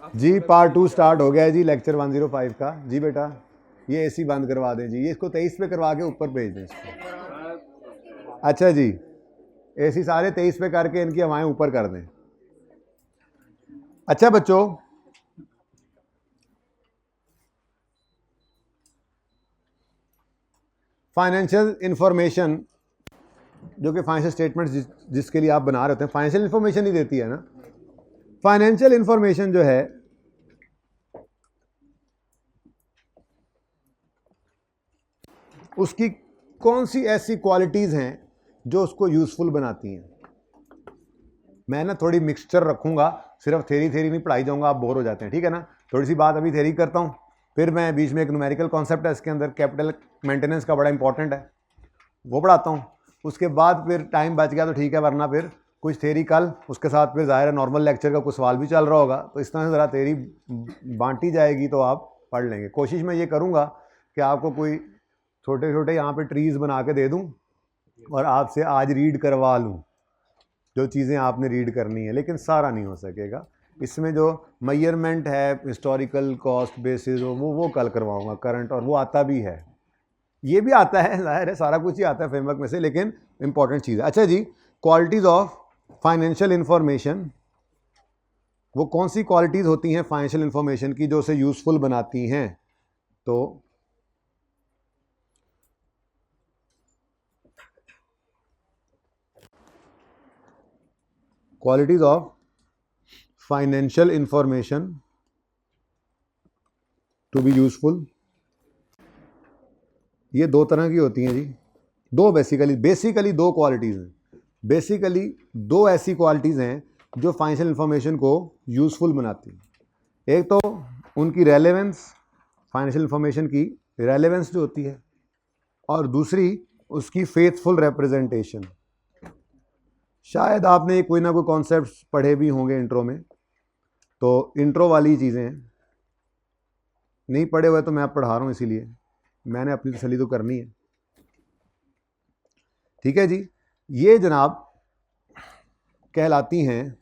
जी part 2 start हो गया है जी, लेक्चर 105 का। जी बेटा ये एसी बंद करवा दें जी, ये इसको 23 पे करवा के ऊपर भेज दें इसको। अच्छा जी, एसी सारे 23 पे करके इनकी हवाएं ऊपर कर दें। अच्छा बच्चों, फाइनेंशियल इंफॉर्मेशन जो कि फाइनेंशियल स्टेटमेंट जिसके लिए आप बना रहे होते हैं, फाइनेंशियल इंफॉर्मेशन ही देती है ना। फाइनेंशियल इंफॉर्मेशन जो है उसकी कौन सी ऐसी क्वालिटीज़ हैं जो उसको यूज़फुल बनाती हैं। मैं ना थोड़ी मिक्सचर रखूंगा, सिर्फ थेरी नहीं पढ़ाई जाऊंगा, आप बोर हो जाते हैं, ठीक है ना। थोड़ी सी बात अभी थेरी करता हूँ, फिर मैं बीच में एक न्यूमेरिकल कॉन्सेप्ट है इसके अंदर, कैपिटल मेंटेनेंस का बड़ा इंपॉर्टेंट है, वो पढ़ाता हूँ। उसके बाद फिर टाइम बच गया तो ठीक है, वरना फिर कुछ थेरी कल, उसके साथ फिर ज़ाहिर है नॉर्मल लेक्चर का कुछ सवाल भी चल रहा होगा, तो इस तरह से ज़रा थेरी बांटी जाएगी तो आप पढ़ लेंगे। कोशिश मैं ये करूँगा कि आपको कोई छोटे छोटे यहाँ पे ट्रीज़ बना के दे दूँ और आपसे आज रीड करवा लूँ जो चीज़ें आपने रीड करनी है, लेकिन सारा नहीं हो सकेगा। इसमें जो मेजरमेंट है, हिस्टोरिकल कॉस्ट बेसिस, वो कल करवाऊँगा, करंट, और वो आता भी है, ये भी आता है, जाहिर है सारा कुछ ही आता है फ्रेमवर्क में से, लेकिन इंपॉर्टेंट चीज़ है। अच्छा जी, क्वालिटीज़ ऑफ फाइनेंशियल इंफॉर्मेशन, वो कौन सी क्वालिटीज़ होती हैं फाइनेंशियल इंफॉर्मेशन की जो उसे यूज़फुल बनाती हैं। तो qualities of financial information to be useful, ये दो तरह की होती हैं जी, दो बेसिकली दो क्वालिटीज़ हैं, बेसिकली दो ऐसी क्वालिटीज़ हैं जो फाइनेंशियल इंफॉर्मेशन को यूज़फुल बनाती हैं। एक तो उनकी रेलेवेंस, फाइनेंशियल इंफॉर्मेशन की रेलेवेंस जो होती है, और दूसरी उसकी फेथफुल रिप्रेजेंटेशन। शायद आपने कोई ना कोई कॉन्सेप्ट पढ़े भी होंगे इंट्रो में, तो इंट्रो वाली चीज़ें नहीं पढ़े हुए तो मैं आप पढ़ा रहा हूँ, इसीलिए मैंने अपनी तसल्ली तो करनी है, ठीक है जी। ये जनाब कहलाती हैं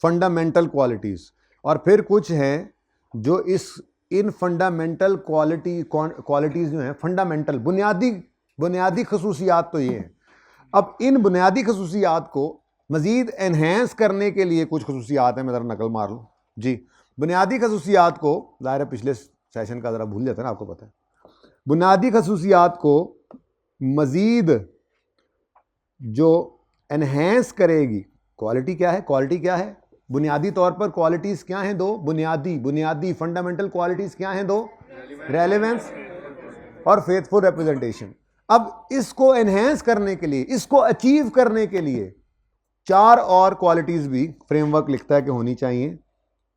फंडामेंटल क्वालिटीज़, और फिर कुछ हैं जो इन फंडामेंटल क्वालिटीज़ जो हैं, फंडामेंटल बुनियादी खसूसियात तो ये हैं। अब इन बुनियादी खसूसियात को मज़ीद एनहेंस करने के लिए कुछ खसूसियात हैं, मैं ज़रा नकल मार लूँ जी। बुनियादी खसूसियात को, ज़ाहिर है पिछले सेशन का ज़रा भूल जाता है ना, आपको पता है। बुनियादी खसूसियात को मज़ीद जो एनहेंस करेगी, क्वालिटी क्या है, क्वालिटी क्या है, बुनियादी तौर पर क्वालिटीज़ क्या हैं, दो बुनियादी फंडामेंटल क्वालिटीज़ क्या हैं, दो, रेलेवेंस और फेथफुल रिप्रेजेंटेशन। अब इसको एनहेंस करने के लिए, इसको अचीव करने के लिए चार और क्वालिटीज़ भी फ्रेमवर्क लिखता है कि होनी चाहिए।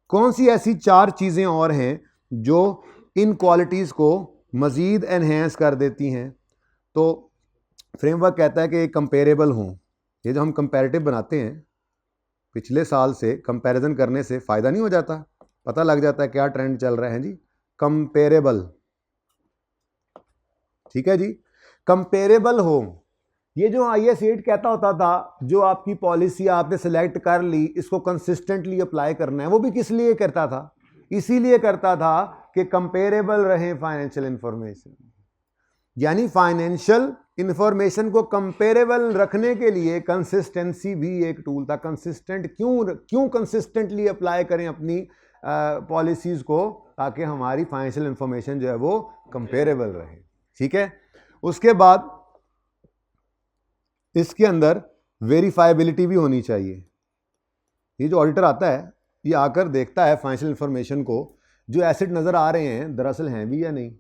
कौन सी ऐसी चार चीज़ें और हैं जो इन क्वालिटीज़ को मज़ीद एनहेंस कर देती हैं। तो फ्रेमवर्क कहता है कि कंपेरेबल हों। ये जो हम कंपैरेटिव बनाते हैं, पिछले साल से कंपैरिजन करने से फ़ायदा नहीं हो जाता, पता लग जाता है क्या ट्रेंड चल रहा है जी। कंपेरेबल, ठीक है जी, कंपेरेबल हो। ये जो IAS 8 कहता होता था, जो आपकी पॉलिसी आपने सेलेक्ट कर ली, इसको कंसिस्टेंटली अप्लाई करना है, वो भी किस लिए करता था, इसीलिए करता था कि कंपेरेबल रहे फाइनेंशियल इंफॉर्मेशन। यानी फाइनेंशियल इंफॉर्मेशन को कंपेरेबल रखने के लिए कंसिस्टेंसी भी एक टूल था। कंसिस्टेंट क्यों कंसिस्टेंटली अप्लाई करें अपनी पॉलिसीज़ को, ताकि हमारी फाइनेंशियल इंफॉर्मेशन जो है वो कंपेरेबल रहे, ठीक है। उसके बाद इसके अंदर वेरीफाइबिलिटी भी होनी चाहिए। ये जो ऑडिटर आता है, ये आकर देखता है फाइनेंशियल इंफॉर्मेशन को, जो एसेट नज़र आ रहे हैं दरअसल हैं भी या नहीं।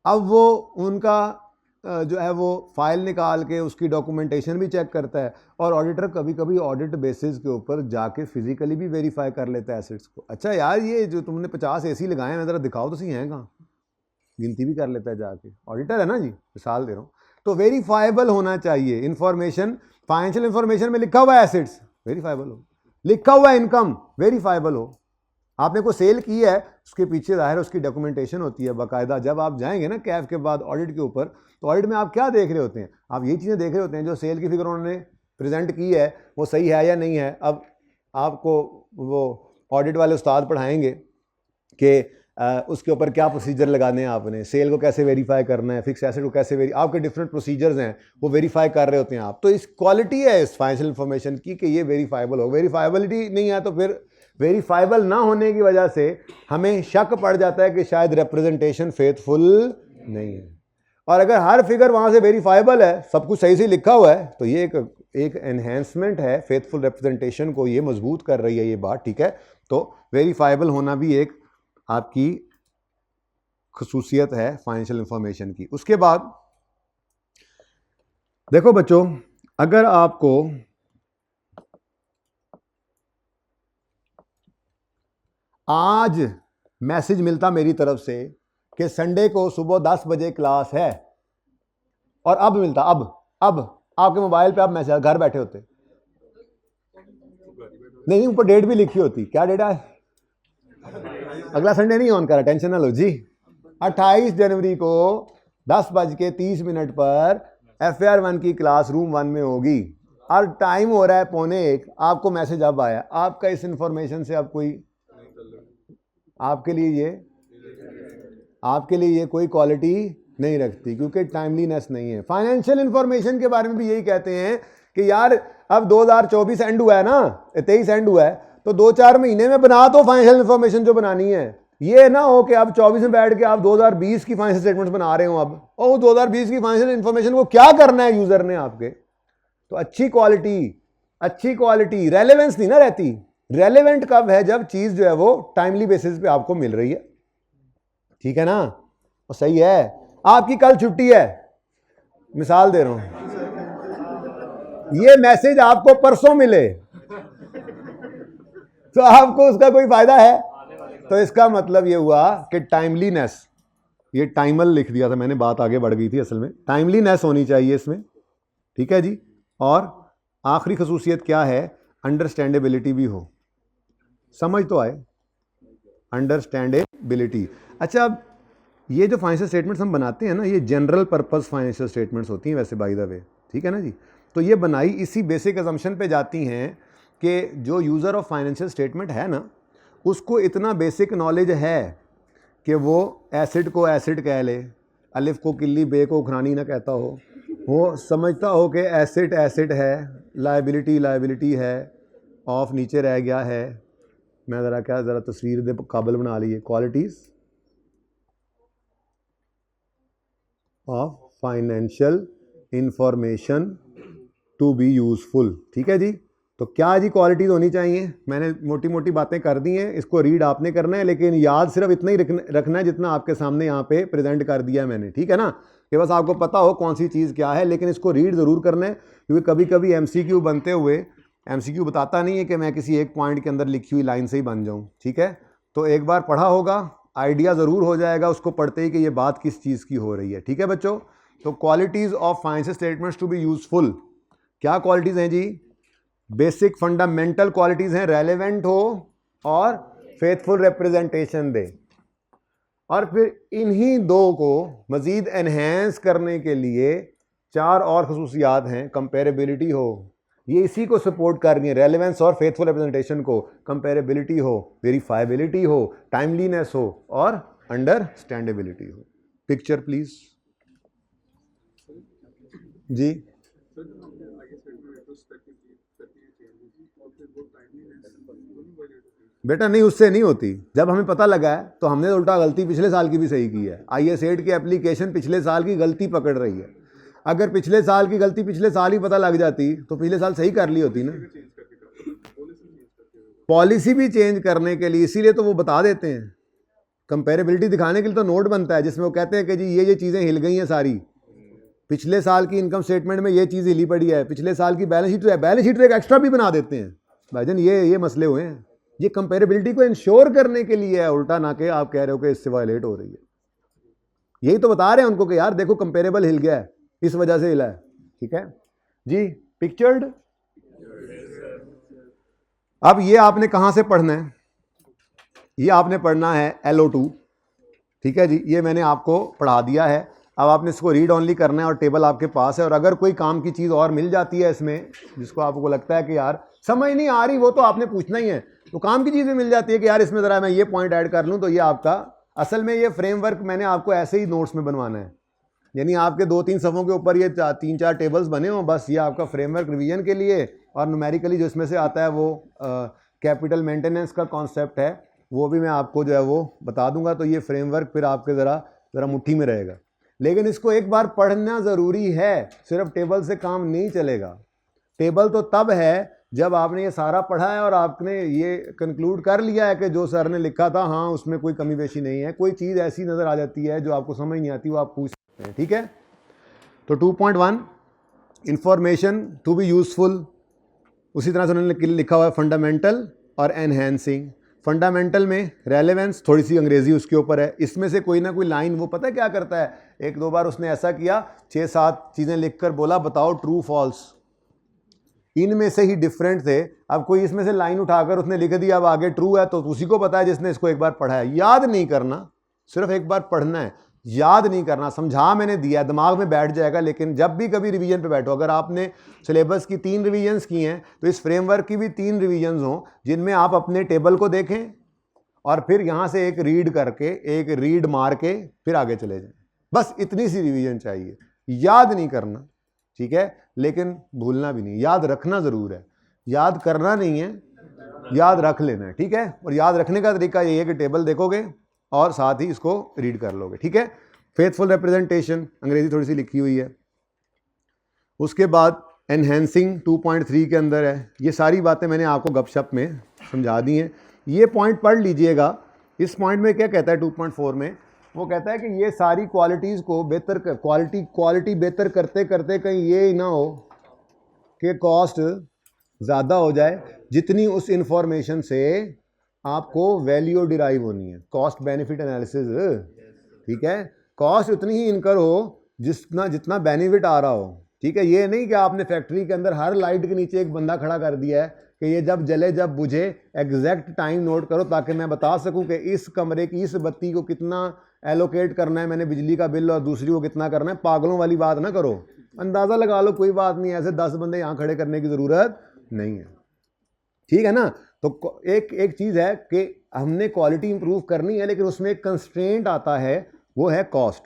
अब वो उनका जो है वो फाइल निकाल के उसकी डॉक्यूमेंटेशन भी चेक करता है, और ऑडिटर कभी कभी ऑडिट बेसिस के ऊपर जाके फिजिकली भी वेरीफाई कर लेता है एसेट्स को। अच्छा यार, ये जो तुमने 50 AC लगाए हैं, ज़रा दिखाओ तो सही हैं कहाँ, गिनती भी कर लेता है जाके, ऑडिटर है ना जी, मिसाल दे रहा हूँ। तो वेरीफाइबल होना चाहिए इंफॉर्मेशन। फाइनेंशियल इंफॉर्मेशन में लिखा हुआ है एसेट्स, वेरीफाइबल हो, लिखा हुआ है इनकम, वेरीफाइबल हो। आपने कोई सेल की है, उसके पीछे ज़ाहिर उसकी डॉक्यूमेंटेशन होती है बाकायदा। जब आप जाएंगे ना कैफ के बाद ऑडिट के ऊपर, तो ऑडिट में आप क्या देख रहे होते हैं, आप ये चीज़ें देख रहे होते हैं, जो सेल की फिगर उन्होंने प्रेजेंट की है वो सही है या नहीं है। अब आपको वो ऑडिट वाले उस्ताद पढ़ाएंगे कि उसके ऊपर क्या प्रोसीजर लगाने हैं, आपने सेल को कैसे वेरीफाई करना है, फिक्स एसेट को कैसे आपके डिफरेंट प्रोसीजर्स हैं वो वेरीफाई कर रहे होते हैं आप। तो इस क्वालिटी है इस फाइनेंशियल इंफॉर्मेशन की कि ये वेरीफाइबल हो। वेरीफाइबिलिटी नहीं है तो फिर वेरीफाइबल ना होने की वजह से हमें शक पड़ जाता है कि शायद रिप्रेजेंटेशन फेथफुल नहीं है। और अगर हर फिगर वहाँ से वेरीफाइबल है, सब कुछ सही से लिखा हुआ है, तो ये एक एनहेंसमेंट है फेथफुल रिप्रेजेंटेशन को, ये मजबूत कर रही है ये बात, ठीक है। तो वेरीफाइबल होना भी एक आपकी खसूसियत है फाइनेंशियल इंफॉर्मेशन की। उसके बाद देखो बच्चों, अगर आपको आज मैसेज मिलता मेरी तरफ से कि संडे को सुबह 10 बजे क्लास है, और अब मिलता, अब आपके मोबाइल पे आप मैसेज घर बैठे होते, नहीं ऊपर डेट भी लिखी होती, क्या डेट है, अगला संडे नहीं ऑन करा, टेंशन ना लो जी, 28 जनवरी को 10:30 पर FAR1 की क्लास रूम 1 में होगी, और टाइम हो रहा है 1:45, आपको मैसेज अब आया। आपका इस इंफॉर्मेशन से अब कोई आपके लिए ये कोई क्वालिटी नहीं रखती, क्योंकि टाइमलीनेस नहीं है। फाइनेंशियल इंफॉर्मेशन के बारे में भी यही कहते हैं कि यार अब 2024 एंड हुआ है ना, 23 एंड हुआ है, तो 2-4 महीने में बना दो फाइनेंशियल इंफॉर्मेशन जो बनानी है। ये ना हो कि आप 24 में बैठ के आप 2020 की फाइनेंशियल स्टेटमेंट्स बना रहे हो अब, और 2020 की फाइनेंशियल इंफॉर्मेशन को क्या करना है यूजर ने आपके। तो अच्छी क्वालिटी रेलेवेंस नहीं ना रहती। रेलेवेंट कब है, जब चीज जो है वो टाइमली बेसिस पे आपको मिल रही है, ठीक है ना, और सही है। आपकी कल छुट्टी है, मिसाल दे रहा हूं, ये मैसेज आपको परसों मिले तो आपको उसका कोई फायदा है? तो इसका मतलब ये हुआ कि टाइमलीनेस, ये टाइमल लिख दिया था मैंने, बात आगे बढ़ गई थी, असल में टाइमलीनेस होनी चाहिए इसमें, ठीक है जी। और आखिरी खसूसियत क्या है, अंडरस्टैंडेबिलिटी भी हो, समझ तो आए, अंडरस्टैंडेबिलिटी। अच्छा, अब ये जो फाइनेंशियल स्टेटमेंट्स हम बनाते हैं ना, ये जनरल पर्पस फाइनेंशियल स्टेटमेंट्स होती हैं वैसे बाय द वे, ठीक है ना जी। तो ये बनाई इसी बेसिक अजम्पशन पे जाती हैं कि जो यूज़र ऑफ फाइनेंशियल स्टेटमेंट है ना, उसको इतना बेसिक नॉलेज है कि वो एसिड को एसिड कह ले, अलिफ को किल्ली, बे को उखरानी ना कहता हो, वो समझता हो कि एसिड एसिड है, लायबिलिटी है, ऑफ नीचे रह गया है। मैं ज़रा तस्वीर दे काबिल बना ली है, qualities of financial information to be useful, ठीक है जी। तो क्या जी क्वालिटीज़ होनी चाहिए, मैंने मोटी मोटी बातें कर दी हैं, इसको रीड आपने करना है, लेकिन याद सिर्फ इतना ही रखना है जितना आपके सामने यहाँ पे प्रेजेंट कर दिया है मैंने, ठीक है ना, कि बस आपको पता हो कौन सी चीज़ क्या है, लेकिन इसको रीड ज़रूर करना है, क्योंकि कभी कभी MCQ बनते हुए MCQ बताता नहीं है कि मैं किसी एक पॉइंट के अंदर लिखी हुई लाइन से ही बन जाऊँ, ठीक है। तो एक बार पढ़ा होगा, आइडिया ज़रूर हो जाएगा उसको पढ़ते ही कि ये बात किस चीज़ की हो रही है, ठीक है बच्चों। तो qualities of financial statements to be useful, क्या क्वालिटीज़ हैं जी, बेसिक फंडामेंटल क्वालिटीज़ हैं, रेलेवेंट हो और फेथफुल रिप्रेजेंटेशन दे। और फिर इन्हीं दो को मज़ीद एनहेंस करने के लिए 4 और खसूसियात हैं, कंपेरेबिलिटी हो, ये इसी को सपोर्ट कर रही है, रेलेवेंस और फेथफुल रिप्रेजेंटेशन को, कंपेरेबिलिटी हो, वेरीफाइबिलिटी हो, टाइमलीनेस हो और अंडरस्टैंडेबिलिटी हो। पिक्चर प्लीज जी। बेटा नहीं, उससे नहीं होती, जब हमें पता लगा है तो हमने उल्टा गलती पिछले साल की भी सही की है। IS8 की एप्लीकेशन पिछले साल की गलती पकड़ रही है, अगर पिछले साल की गलती पिछले साल ही पता लग जाती तो पिछले साल सही कर ली होती ना। पॉलिसी भी चेंज करने के लिए, इसीलिए तो वो बता देते हैं, कंपेरेबिलिटी दिखाने के लिए तो नोट बनता है जिसमें वो कहते हैं कि जी ये चीज़ें हिल गई हैं सारी, पिछले साल की इनकम स्टेटमेंट में ये चीज़ हिली पड़ी है, पिछले साल की बैलेंस शीट है, बैलेंस शीट एक एक्स्ट्रा भी बना देते हैं भाईजान, ये मसले हुए हैं। ये कंपेरेबिलिटी को इंश्योर करने के लिए है, उल्टा ना कि आप कह रहे हो कि इससे वायलेट हो रही है। यही तो बता रहे हैं उनको कि यार देखो कंपेरेबल हिल गया है, इस वजह से हिला है, ठीक है जी। पिक्चर्ड, अब ये आपने कहां से पढ़ना है, ये आपने पढ़ना है LO2, ठीक है जी, ये मैंने आपको पढ़ा दिया है। अब आपने इसको रीड ऑनली करना है और टेबल आपके पास है, और अगर कोई काम की चीज़ और मिल जाती है इसमें जिसको आपको लगता है कि यार समझ नहीं आ रही, वो तो आपने पूछना ही है, तो काम की चीज़ भी मिल जाती है कि यार इसमें ज़रा मैं ये पॉइंट ऐड कर लूँ, तो ये आपका असल में ये फ्रेमवर्क मैंने आपको ऐसे ही नोट्स में बनवाना है, यानी आपके 2-3 सफ़ों के ऊपर ये 3-4 टेबल्स बने हों, बस ये आपका फ्रेमवर्क रिवीजन के लिए, और न्यूमेरिकली जो इसमें से आता है वो कैपिटल मेंटेनेंस का कॉन्सेप्ट है, वो भी मैं आपको जो है वो बता दूंगा, तो ये फ्रेमवर्क फिर आपके ज़रा मुट्ठी में रहेगा। लेकिन इसको एक बार पढ़ना ज़रूरी है, सिर्फ टेबल से काम नहीं चलेगा। टेबल तो तब है जब आपने ये सारा पढ़ा है और आपने ये कंक्लूड कर लिया है कि जो सर ने लिखा था हाँ उसमें कोई कमी पेशी नहीं है, कोई चीज़ ऐसी नज़र आ जाती है जो आपको समझ नहीं आती, वो आप पूछ सकते हैं, ठीक है। तो 2.1 इंफॉर्मेशन टू बी यूज़फुल, उसी तरह से उन्होंने लिखा हुआ है फंडामेंटल और एनहेंसिंग। फंडामेंटल में रेलेवेंस, थोड़ी सी अंग्रेजी उसके ऊपर है, इसमें से कोई ना कोई लाइन वो पता है क्या करता है, 1-2 बार उसने ऐसा किया, 6-7 चीज़ें लिखकर बोला बताओ ट्रू फॉल्स, इनमें से ही डिफरेंट थे। अब कोई इसमें से लाइन उठाकर उसने लिख दिया, अब आगे ट्रू है तो उसी को पता है जिसने इसको एक बार पढ़ा है। याद नहीं करना, सिर्फ एक बार पढ़ना है, याद नहीं करना, समझा मैंने दिया, दिमाग में बैठ जाएगा। लेकिन जब भी कभी रिवीजन पे बैठो, अगर आपने सिलेबस की 3 रिवीजन्स की हैं तो इस फ्रेमवर्क की भी 3 रिवीजन्स हों, जिनमें आप अपने टेबल को देखें और फिर यहाँ से एक रीड करके, एक रीड मार के फिर आगे चले जाएं। बस इतनी सी रिवीजन चाहिए, याद नहीं करना, ठीक है, लेकिन भूलना भी नहीं, याद रखना ज़रूर है, याद करना नहीं है, याद रख लेना है, ठीक है। और याद रखने का तरीका ये है कि टेबल देखोगे और साथ ही इसको रीड कर लोगे, ठीक है। फेथफुल रिप्रेजेंटेशन, अंग्रेजी थोड़ी सी लिखी हुई है। उसके बाद एनहेंसिंग 2.3 के अंदर है, ये सारी बातें मैंने आपको गपशप में समझा दी हैं। ये पॉइंट पढ़ लीजिएगा। इस पॉइंट में क्या कहता है 2.4 में, वो कहता है कि ये सारी क्वालिटीज़ को बेहतर क्वालिटी बेहतर करते करते कहीं ये ना हो कि कॉस्ट ज़्यादा हो जाए, जितनी उस इंफॉर्मेशन से आपको वैल्यू डिराइव होनी है, कॉस्ट बेनिफिट एनालिसिस, ठीक है। कॉस्ट उतनी ही इनकर हो जितना बेनिफिट आ रहा हो, ठीक है। ये नहीं कि आपने फैक्ट्री के अंदर हर लाइट के नीचे एक बंदा खड़ा कर दिया है कि ये जब जले जब बुझे, एग्जैक्ट टाइम नोट करो ताकि मैं बता सकूं कि इस कमरे की इस बत्ती को कितना एलोकेट करना है मैंने बिजली का बिल और दूसरी को कितना करना है। पागलों वाली बात ना करो, अंदाज़ा लगा लो, कोई बात नहीं, ऐसे 10 बंदे यहाँ खड़े करने की ज़रूरत नहीं है, ठीक है ना। तो एक चीज़ है कि हमने क्वालिटी इंप्रूव करनी है, लेकिन उसमें एक कंस्ट्रेंट आता है, वो है कॉस्ट।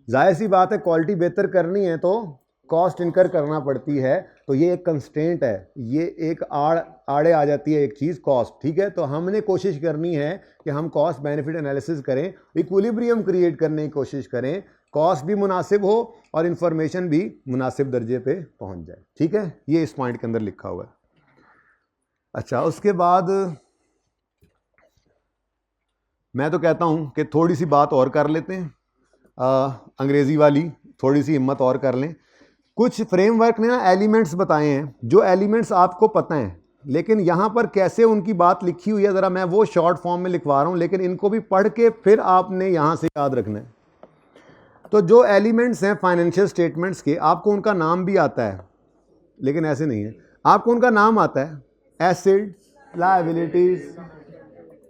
जाहिर सी बात है, क्वालिटी बेहतर करनी है तो कॉस्ट इनकर करना पड़ती है, तो ये एक कंस्ट्रेंट है, ये एक आड़े आ जाती है एक चीज़, कॉस्ट, ठीक है। तो हमने कोशिश करनी है कि हम कॉस्ट बेनिफिट एनालिसिस करें, इक्विलिब्रियम क्रिएट करने की कोशिश करें, कॉस्ट भी मुनासिब हो और इंफॉर्मेशन भी मुनासिब दर्जे पे पहुंच जाए, ठीक है। ये इस पॉइंट के अंदर लिखा हुआ है। अच्छा, उसके बाद मैं तो कहता हूं कि थोड़ी सी बात और कर लेते हैं, अंग्रेज़ी वाली थोड़ी सी हिम्मत और कर लें। कुछ फ्रेमवर्क ने ना एलिमेंट्स बताए हैं, जो एलिमेंट्स आपको पता हैं, लेकिन यहाँ पर कैसे उनकी बात लिखी हुई है ज़रा मैं वो शॉर्ट फॉर्म में लिखवा रहा हूँ, लेकिन इनको भी पढ़ के फिर आपने यहाँ से याद रखना है। तो जो एलिमेंट्स हैं फाइनेंशियल स्टेटमेंट्स के, आपको उनका नाम भी आता है, लेकिन ऐसे नहीं है, आपको उनका नाम आता है, asset, liabilities,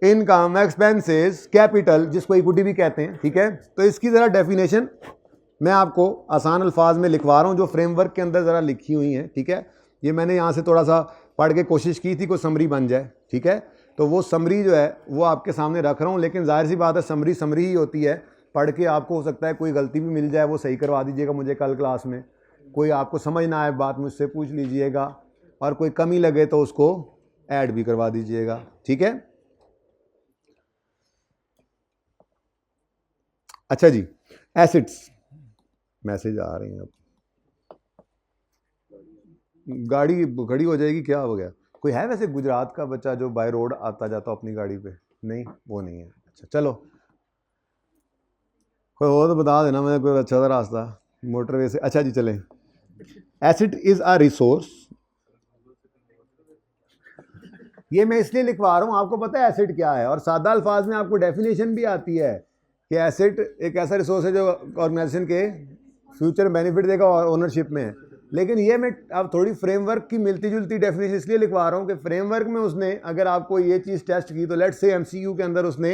income, expenses, capital, जिसको इक्विटी भी कहते हैं, ठीक है। तो इसकी ज़रा डेफिनेशन मैं आपको आसान अल्फाज में लिखवा रहा हूँ जो फ्रेमवर्क के अंदर ज़रा लिखी हुई हैं, ठीक है। ये मैंने यहाँ से थोड़ा सा पढ़ के कोशिश की थी कोई समरी बन जाए, ठीक है। तो वो समरी जो है वो आपके सामने रख रहा हूँ, लेकिन जाहिर सी बात है समरी ही होती है, पढ़ के आपको हो सकता है कोई गलती भी मिल जाए, वो सही करवा दीजिएगा मुझे कल क्लास में, कोई आपको समझ ना आए बात मुझसे पूछ लीजिएगा, और कोई कमी लगे तो उसको ऐड भी करवा दीजिएगा, ठीक है। अच्छा जी, एसेट्स, मैसेज आ रहे हैं, अब गाड़ी खड़ी हो जाएगी, क्या हो गया? कोई है वैसे गुजरात का बच्चा जो बाय रोड आता जाता अपनी गाड़ी पे? नहीं, वो नहीं है। अच्छा चलो, कोई हो तो बता देना, मैं कोई अच्छा सा रास्ता मोटरवे से। अच्छा जी चलें। एसेट इज अ रिसोर्स, ये मैं इसलिए लिखवा रहा हूँ, आपको पता है एसेट क्या है, और सादा अल्फाज में आपको डेफिनेशन भी आती है कि एसेट एक ऐसा रिसोर्स है जो ऑर्गेनाइजेशन के फ्यूचर बेनिफिट देगा और ओनरशिप में है। लेकिन ये मैं अब थोड़ी फ्रेमवर्क की मिलती जुलती डेफिनेशन इसलिए लिखवा रहा हूँ कि फ्रेमवर्क में उसने अगर आपको ये चीज़ टेस्ट की तो लेट्स से एमसीक्यू के अंदर उसने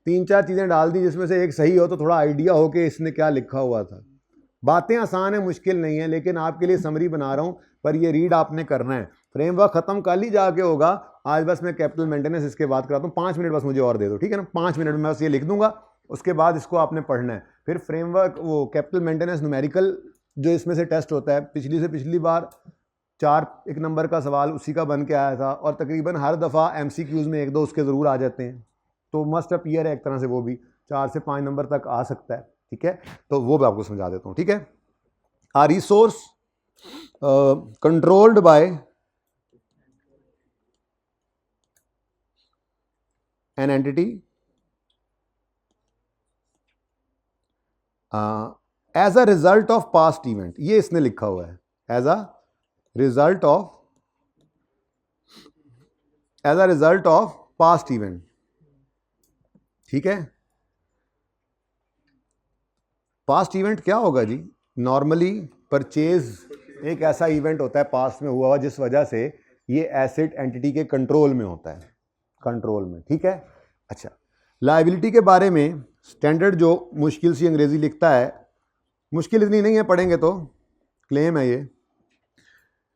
3-4 चीज़ें डाल दी जिसमें से एक सही हो तो थोड़ा आइडिया हो कि इसने क्या लिखा हुआ था। बातें आसान है, मुश्किल नहीं है, लेकिन आपके लिए समरी बना रहा हूँ, पर ये रीड आपने करना है। फ्रेमवर्क खत्म कल ही जाके होगा, आज बस मैं कैपिटल मेंटेनेंस इसके बाद कराता हूँ। 5 मिनट बस मुझे और दे दो, ठीक है ना? 5 मिनट में बस ये लिख दूंगा, उसके बाद इसको आपने पढ़ना है। फिर फ्रेमवर्क, वो कैपिटल मेंटेनेंस न्यूमेरिकल जो इसमें से टेस्ट होता है, पिछली से पिछली बार 1 नंबर का सवाल उसी का बन के आया था, और तकरीबन हर दफ़ा MCQs में 1-2 उसके ज़रूर आ जाते हैं, तो मस्ट अपीयर है एक तरह से, वो भी 4 से 5 नंबर तक आ सकता है, ठीक है? तो वो मैं आपको समझा देता हूँ, ठीक है? A resource controlled by an entity as a result of past event, ये इसने लिखा हुआ है, as a result of past event, ठीक है? पास्ट इवेंट क्या होगा जी? नॉर्मली परचेज एक ऐसा इवेंट होता है पास्ट में हुआ हुआ, जिस वजह से ये एसेट एंटिटी के कंट्रोल में होता है, कंट्रोल में, ठीक है? अच्छा, लायबिलिटी के बारे में स्टैंडर्ड जो मुश्किल सी अंग्रेजी लिखता है, मुश्किल इतनी नहीं है, पढ़ेंगे तो, क्लेम है ये।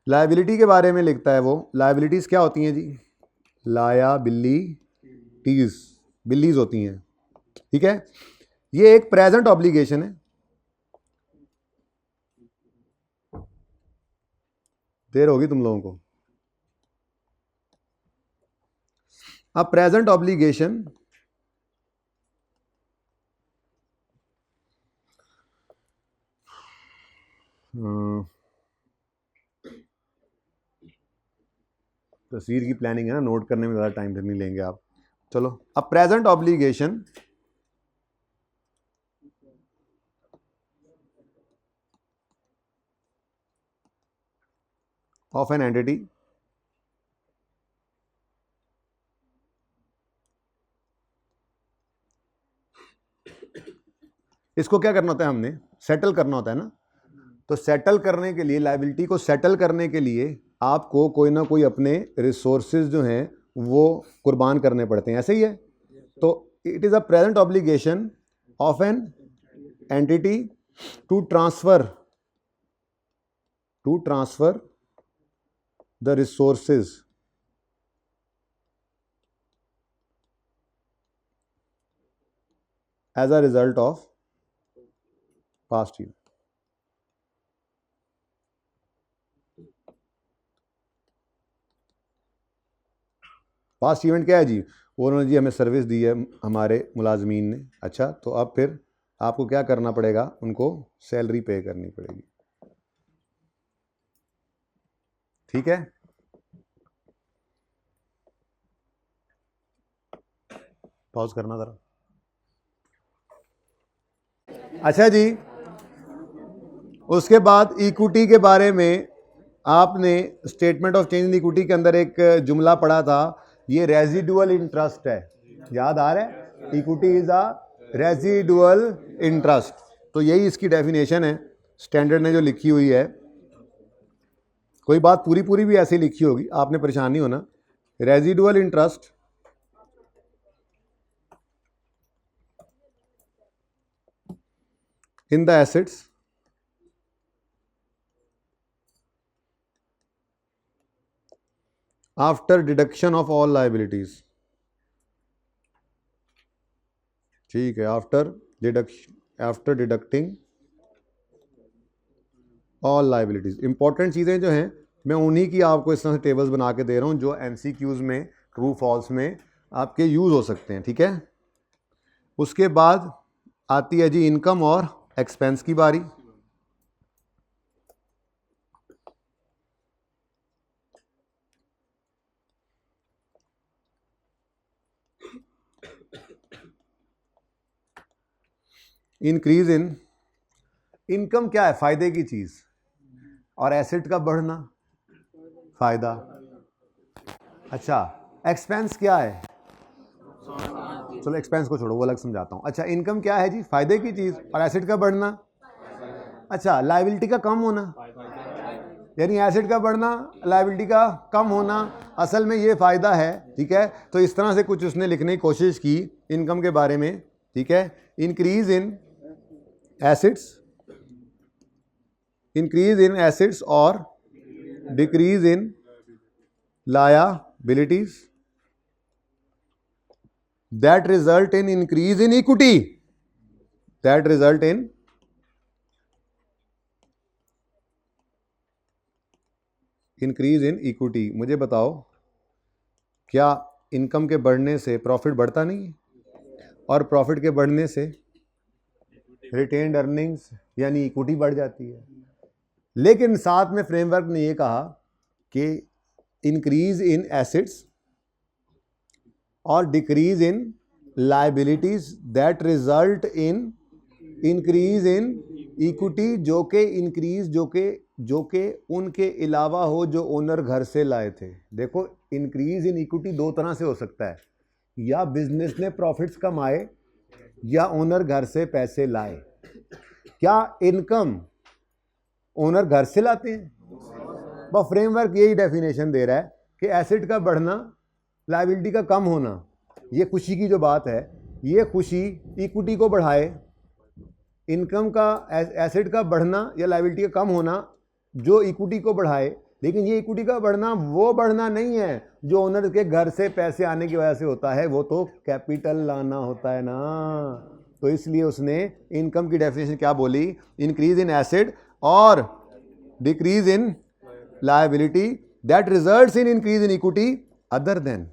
लायबिलिटी के बारे में लिखता है वो, लायबिलिटीज़ क्या होती हैं जी? लायबिलिटीज़, बिल्लीज होती हैं, ठीक है? ये एक प्रेजेंट ऑब्लिगेशन है, देर होगी तुम लोगों को। अब प्रेजेंट ऑब्लिगेशन तस्वीर की प्लानिंग है ना, नोट करने में ज़्यादा टाइम नहीं लेंगे आप। चलो, अब present obligation of an entity इसको क्या करना होता है? हमने सेटल करना होता है ना। तो सेटल करने के लिए, लायबिलिटी को सेटल करने के लिए आपको कोई ना कोई अपने रिसोर्सेज जो हैं वो कुर्बान करने पड़ते हैं, ऐसे ही है। तो it is a present obligation of an entity to transfer the resources as a result of past year. Past event क्या है जी? उन्होंने जी हमें सर्विस दी है हमारे मुलाजमीन ने, अच्छा, तो अब फिर आपको क्या करना पड़ेगा? उनको सैलरी पे करनी पड़ेगी, ठीक है? पॉज करना ज़रा। अच्छा जी, उसके बाद इक्विटी के बारे में आपने statement of change in equity के अंदर एक जुमला पढ़ा था, ये रेजिडुअल इंटरेस्ट है, याद आ रहा है? Equity is a residual interest, तो यही इसकी डेफिनेशन है स्टैंडर्ड ने जो लिखी हुई है। कोई बात पूरी पूरी भी ऐसे लिखी होगी, आपने परेशान नहीं होना। Residual interest in the assets after deduction of all liabilities, ठीक है? After deducting all liabilities. Important चीज़ें जो हैं मैं उन्हीं की आपको इस तरह से टेबल्स बना के दे रहा हूँ जो MCQs में ट्रू फॉल्स में आपके यूज़ हो सकते हैं, ठीक है? उसके बाद आती है जी इनकम और एक्सपेंस की बारी। इंक्रीज इन इनकम क्या है? फायदे की चीज़, और एसेट का बढ़ना फायदा। अच्छा, एक्सपेंस क्या है? चलो एक्सपेंस को छोड़ो, वो अलग समझाता हूँ। अच्छा, इनकम क्या है जी? फायदे की चीज़, और एसेट का बढ़ना। अच्छा, लायबिलिटी का कम होना, यानी एसेट का बढ़ना, लायबिलिटी का कम होना, असल में ये फ़ायदा है, ठीक है? तो इस तरह से कुछ उसने लिखने की कोशिश की इनकम के बारे में, ठीक है? Increase in assets increase in assets और decrease in liabilities that result in increase in equity, that result in increase in equity। मुझे बताओ, क्या इनकम के बढ़ने से प्रॉफिट बढ़ता नहीं है? और प्रॉफिट के बढ़ने से रिटेन्ड अर्निंग्स यानी इक्विटी बढ़ जाती है। लेकिन साथ में फ्रेमवर्क ने ये कहा कि इंक्रीज इन एसेट्स और decrease in liabilities that result in increase in equity, जो के इंक्रीज जो के उनके अलावा हो जो ओनर घर से लाए थे। देखो, इंक्रीज इन इक्विटी दो तरह से हो सकता है, या बिजनेस ने प्रॉफिट्स कमाए या ओनर घर से पैसे लाए। क्या इनकम ओनर घर से लाते हैं? बस फ्रेमवर्क यही डेफिनेशन दे रहा है कि एसेट का बढ़ना, लायबिलिटी का कम होना, ये खुशी की जो बात है, ये खुशी इक्विटी को बढ़ाए। इनकम का एसेट का बढ़ना या लायबिलिटी का कम होना जो इक्विटी को बढ़ाए। लेकिन ये इक्विटी का बढ़ना वो बढ़ना नहीं है जो ओनर के घर से पैसे आने की वजह से होता है, वो तो कैपिटल लाना होता है ना। तो इसलिए उसने इनकम की डेफिनेशन क्या बोली? इंक्रीज इन एसेट और decrease in liability that results in increase in equity other than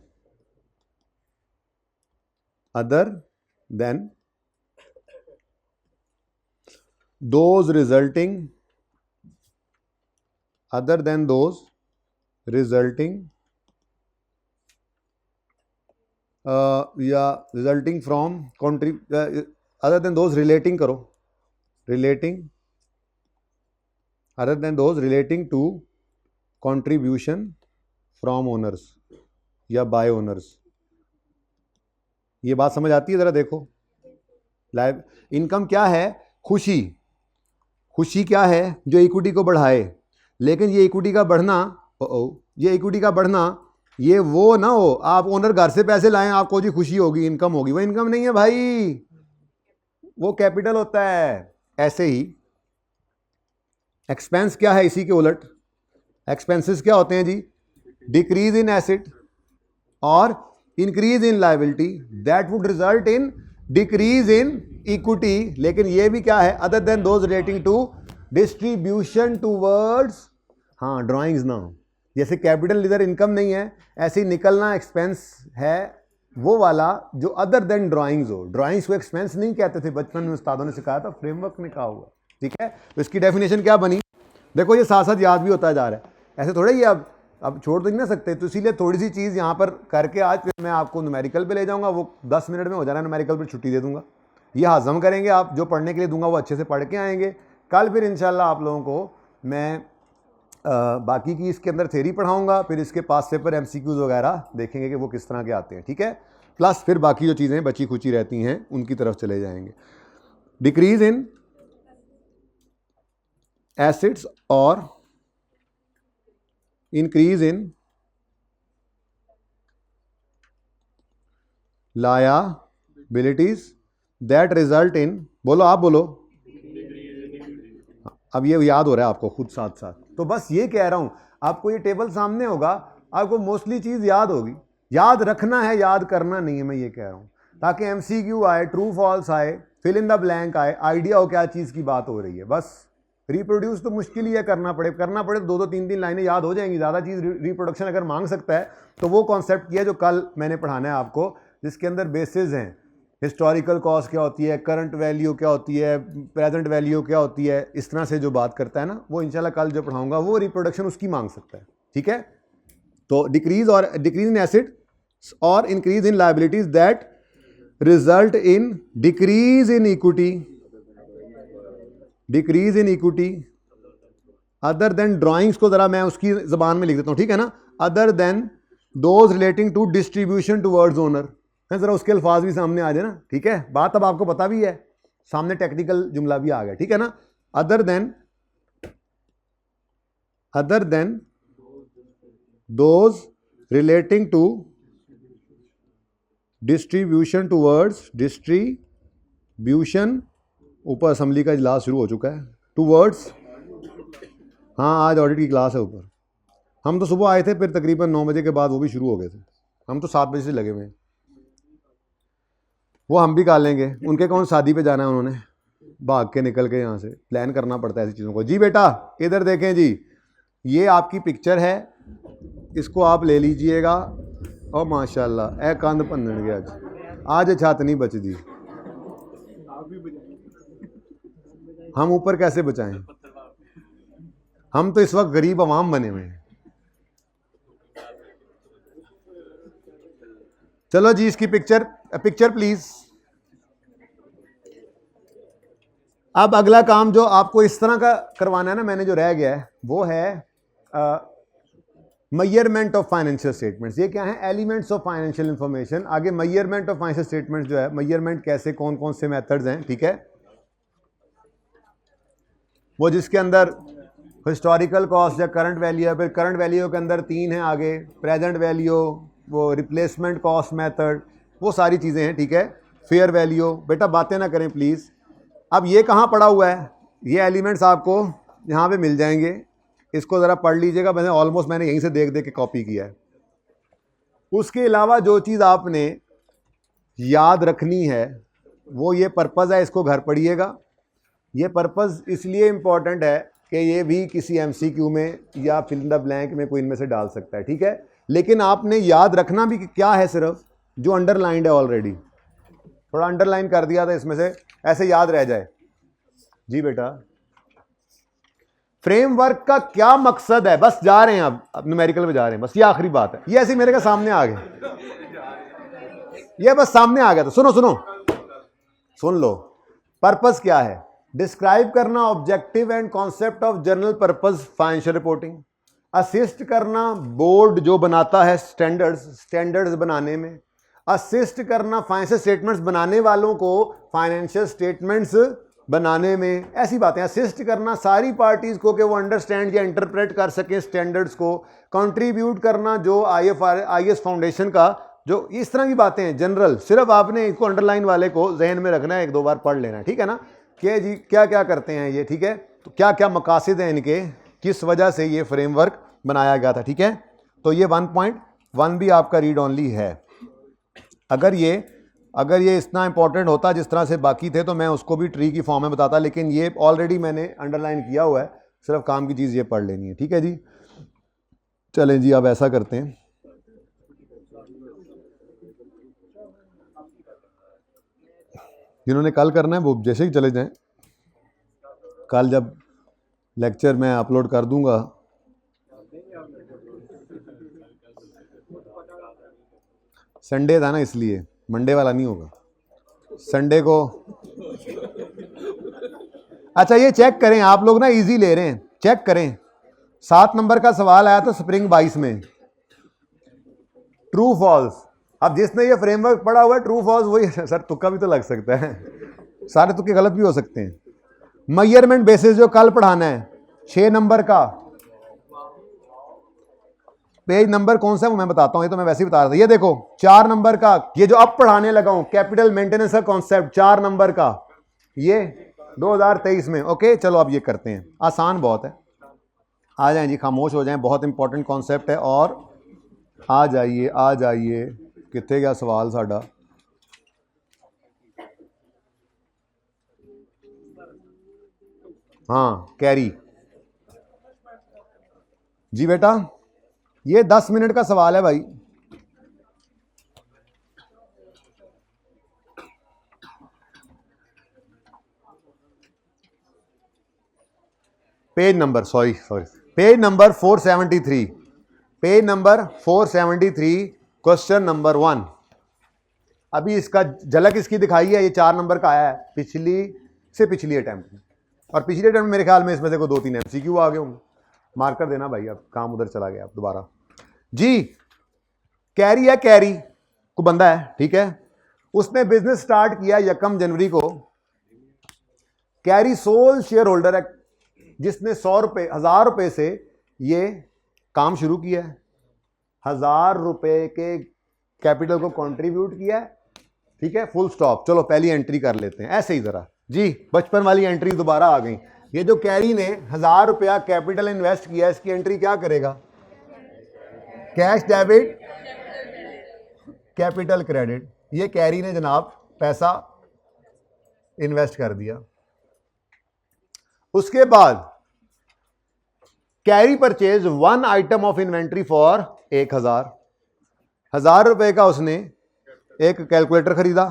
those resulting resulting from other than those relating to contribution from owners या बाय ओनर्स। ये बात समझ आती है? जरा देखो, इनकम क्या है? खुशी क्या है? जो इक्विटी को बढ़ाए। लेकिन ये इक्विटी का बढ़ना ये वो ना हो आप ओनर घर से पैसे लाएं, आपको जी खुशी होगी, इनकम होगी। वो इनकम नहीं है भाई, वो कैपिटल होता है। ऐसे ही एक्सपेंस क्या है? इसी के उलट एक्सपेंसेस क्या होते हैं जी? डिक्रीज इन एसेट और increase in liability that would result in decrease in equity. लेकिन ये भी क्या है? Other than those relating to distribution towards, हाँ, ड्राइंग्स ना। जैसे कैपिटल इधर इनकम नहीं है, ऐसे ही निकलना एक्सपेंस है वो वाला जो अदर देन ड्राइंग्स हो। ड्राइंग्स को एक्सपेंस नहीं कहते थे, बचपन में उस्तादों ने सिखाया था, फ्रेमवर्क ने कहा हुआ। ठीक है, तो इसकी डेफिनेशन क्या बनी? देखो, ये साथ साथ याद भी होता जा रहा है, ऐसे थोड़ा ही अब छोड़ तो नहीं ना सकते। तो इसीलिए थोड़ी सी चीज़ यहाँ पर करके आज फिर मैं आपको न्यूमेरिकल पे ले जाऊँगा, वो 10 मिनट में हो जाना है, न्यूमेरिकल पर छुट्टी दे दूँगा। ये हाज़म करेंगे आप, जो पढ़ने के लिए दूंगा वो अच्छे से पढ़ के आएंगे। कल फिर इंशाल्लाह आप लोगों को मैं बाकी की इसके अंदर थ्योरी पढ़ाऊँगा, फिर इसके पास पेपर MCQs वगैरह देखेंगे कि वो किस तरह के आते हैं। ठीक है, प्लस फिर बाकी जो चीज़ें बची खुची रहती हैं उनकी तरफ चले जाएंगे। डिक्रीज इन एसेट्स और increase in liabilities that result in, बोलो आप बोलो, अब ये याद हो रहा है आपको खुद साथ साथ। तो बस ये कह रहा हूं, आपको ये टेबल सामने होगा, आपको मोस्टली चीज याद होगी। याद रखना है, याद करना नहीं है, मैं ये कह रहा हूं, ताकि MCQ आए, ट्रू फॉल्स आए, फिल इन द ब्लैंक आए, आइडिया हो क्या चीज की बात हो रही है। बस रिप्रोड्यूस तो मुश्किल ही है, करना पड़े तो 2-2 3-3 लाइनें याद हो जाएंगी। ज़्यादा चीज़ रिप्रोडक्शन अगर मांग सकता है तो वो कॉन्सेप्ट किया जो कल मैंने पढ़ाना है आपको, जिसके अंदर बेसिस हैं। हिस्टोरिकल कॉस्ट क्या होती है, करंट वैल्यू क्या होती है, प्रेजेंट वैल्यू क्या होती है, इस तरह से जो बात करता है ना, वो इंशाल्लाह कल जो पढ़ाऊंगा वो रिप्रोडक्शन उसकी मांग सकता है। ठीक है, तो डिक्रीज इन एसेट और increase in liabilities that result in decrease in equity other than drawings को जरा मैं उसकी जबान में लिख देता हूं। ठीक है ना, other than those relating to distribution towards owner, जरा उसके अल्फाज भी सामने आ जाए ना। ठीक है, बात अब आपको पता भी है, सामने टेक्निकल जुमला भी आ गया। ठीक है ना, other than those relating to distribution towards, distribution, ऊपर असेंबली का इजलास शुरू हो चुका है, टूवर्ड्स हाँ आज ऑडिट की क्लास है ऊपर। हम तो सुबह आए थे, फिर तकरीबन 9 बजे के बाद वो भी शुरू हो गए थे। हम तो 7 बजे से लगे हुए हैं। वो हम भी खा लेंगे। उनके कौन शादी पे जाना है, उन्होंने भाग के निकल के यहाँ से। प्लान करना पड़ता है ऐसी चीज़ों को। जी बेटा इधर देखें जी, ये आपकी पिक्चर है, इसको आप ले लीजिएगा। और माशाल्लाह ए कंध भनन गया आज छत नहीं बचती। हम ऊपर कैसे बचाएं? हम तो इस वक्त गरीब अवाम बने हुए हैं। चलो जी इसकी पिक्चर प्लीज। अब अगला काम जो आपको इस तरह का करवाना है ना, मैंने जो रह गया है वो है मेजरमेंट ऑफ फाइनेंशियल स्टेटमेंट्स। ये क्या है? Elements of financial information. आगे मेजरमेंट ऑफ फाइनेंशियल स्टेटमेंट्स जो है, मेजरमेंट कैसे, कौन कौन से मेथड्स हैं, ठीक है, वो जिसके अंदर हिस्टोरिकल कॉस्ट या करंट वैल्यू है। फिर करंट वैल्यू के अंदर 3 है आगे, प्रेजेंट वैल्यू, वो रिप्लेसमेंट कॉस्ट मेथड, वो सारी चीज़ें हैं, ठीक है। Fair value. बेटा बातें ना करें प्लीज़। अब ये कहाँ पड़ा हुआ है? ये एलिमेंट्स आपको यहाँ पे मिल जाएंगे, इसको ज़रा पढ़ लीजिएगा। मैंने यहीं से देख देख के कॉपी किया है। उसके अलावा जो चीज़ आपने याद रखनी है वो ये पर्पज़ है, इसको घर पढ़िएगा। ये पर्पज़ इसलिए इम्पॉर्टेंट है कि ये भी किसी MCQ में या फिल इन द ब्लैंक में कोई इनमें से डाल सकता है, ठीक है। लेकिन आपने याद रखना भी क्या है, सिर्फ जो अंडरलाइंड है ऑलरेडी, थोड़ा अंडरलाइन कर दिया था इसमें से, ऐसे याद रह जाए। जी बेटा फ्रेमवर्क का क्या मकसद है? बस जा रहे हैं, अब न्यूमेरिकल में जा रहे हैं, बस ये आखिरी बात है। ये ऐसे मेरे के सामने आ गए, ये बस सामने आ गया। तो सुन लो पर्पस क्या है। डिस्क्राइब करना objective and concept of general purpose financial reporting. Assist करना बोर्ड जो बनाता है स्टैंडर्ड्स बनाने में। असिस्ट करना फाइनेंशियल स्टेटमेंट्स बनाने वालों को फाइनेंशियल स्टेटमेंट्स बनाने में। ऐसी बातें। असिस्ट करना सारी पार्टीज़ को कि वो अंडरस्टैंड या इंटरप्रेट कर सकें स्टैंडर्ड्स को। कंट्रीब्यूट करना जो IS फाउंडेशन का, जो इस तरह की बातें हैं जनरल। सिर्फ आपने इसको अंडरलाइन वाले को जहन में रखना है, 1-2 बार पढ़ लेना है, ठीक है ना, कि जी क्या क्या करते हैं ये, ठीक है। तो क्या क्या मकासद हैं इनके, किस वजह से ये फ्रेमवर्क बनाया गया था, ठीक है। तो ये 1.1 भी आपका रीड ऑनली है। अगर ये इतना इंपॉर्टेंट होता जिस तरह से बाकी थे तो मैं उसको भी ट्री की फॉर्म में बताता, लेकिन ये ऑलरेडी मैंने अंडरलाइन किया हुआ है। सिर्फ काम की चीज़ ये पढ़ लेनी है, ठीक है जी। चलें जी अब ऐसा करते हैं, जिन्होंने कल करना है वो जैसे ही चले जाएं। कल जब लेक्चर मैं अपलोड कर दूंगा, संडे था ना इसलिए, मंडे वाला नहीं होगा, संडे को। अच्छा ये चेक करें आप लोग ना, इजी ले रहे हैं, चेक करें। 7 नंबर का सवाल आया था स्प्रिंग 22 में, ट्रू फॉल्स। अब जिसने ये फ्रेमवर्क पढ़ा हुआ है, ट्रू फॉल्स वही। सर तुक्का भी तो लग सकता है, सारे तुक्के गलत भी हो सकते हैं। मेजरमेंट बेसिस जो कल पढ़ाना है 6 नंबर का, पेज नंबर कौन सा है वो मैं बताता हूं, ये तो मैं वैसे ही बता रहा था। ये देखो 4 नंबर का, ये जो अब पढ़ाने लगा हूं कैपिटल मेंटेनेंस का कॉन्सेप्ट, 4 नंबर का, ये 2023 में। ओके चलो अब ये करते हैं, आसान बहुत है। आ जाएं जी, खामोश हो जाएं, बहुत इंपॉर्टेंट कॉन्सेप्ट है। और आ जाइए कितने गया सवाल साडा। हाँ कैरी जी बेटा, ये 10 मिनट का सवाल है भाई। Page number page number 473, page number 473, question number 1। अभी इसका झलक इसकी दिखाई है, ये 4 नंबर का आया है पिछली अटेम्प्ट में। और पिछली अटेम्प्ट में मेरे ख्याल में इसमें से कोई 2-3 MCQ आ गए होंगे। मार्कर देना भाई, अब काम उधर चला गया। अब दोबारा जी, कैरी है, कैरी को बंदा है, ठीक है। उसने बिजनेस स्टार्ट किया 1 जनवरी को। कैरी सोल शेयर होल्डर है, जिसने 1000 रुपए से ये काम शुरू किया है। 1000 रुपए के कैपिटल को कंट्रीब्यूट किया है, ठीक है, फुल स्टॉप। चलो पहली एंट्री कर लेते हैं ऐसे ही जरा जी, बचपन वाली एंट्री दोबारा आ गई। ये जो कैरी ने 1000 रुपया कैपिटल इन्वेस्ट किया, इसकी एंट्री क्या करेगा? Cash debit capital credit. ये कैरी ने जनाब पैसा इन्वेस्ट कर दिया। उसके बाद carry purchase 1 item of inventory for 1000 रुपए का उसने एक कैलकुलेटर खरीदा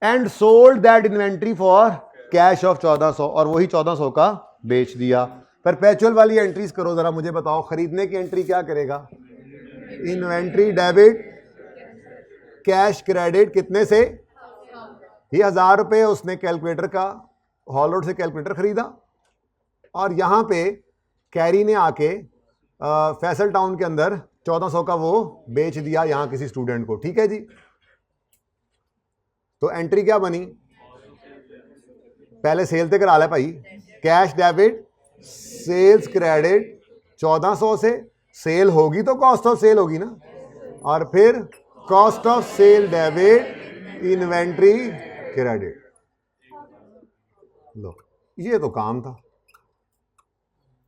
and sold that inventory for cash of 1400 और वही 1400 का बेच दिया। परपेचुअल वाली एंट्रीज करो जरा, मुझे बताओ खरीदने की एंट्री क्या करेगा? इन्वेंट्री डेबिट कैश क्रेडिट कितने से? ये 1000 रुपए उसने कैलकुलेटर का हॉलरोड से कैलकुलेटर खरीदा और यहां पे कैरी ने आके फैसल टाउन के अंदर 1400 का वो बेच दिया यहां किसी स्टूडेंट को। ठीक है जी, तो एंट्री क्या बनी? पहले सेल ते करा ले भाई, कैश डेबिट सेल्स क्रेडिट 1400 से सेल होगी तो कॉस्ट ऑफ सेल होगी ना, और फिर cost of sale debit inventory credit. लो ये तो काम था,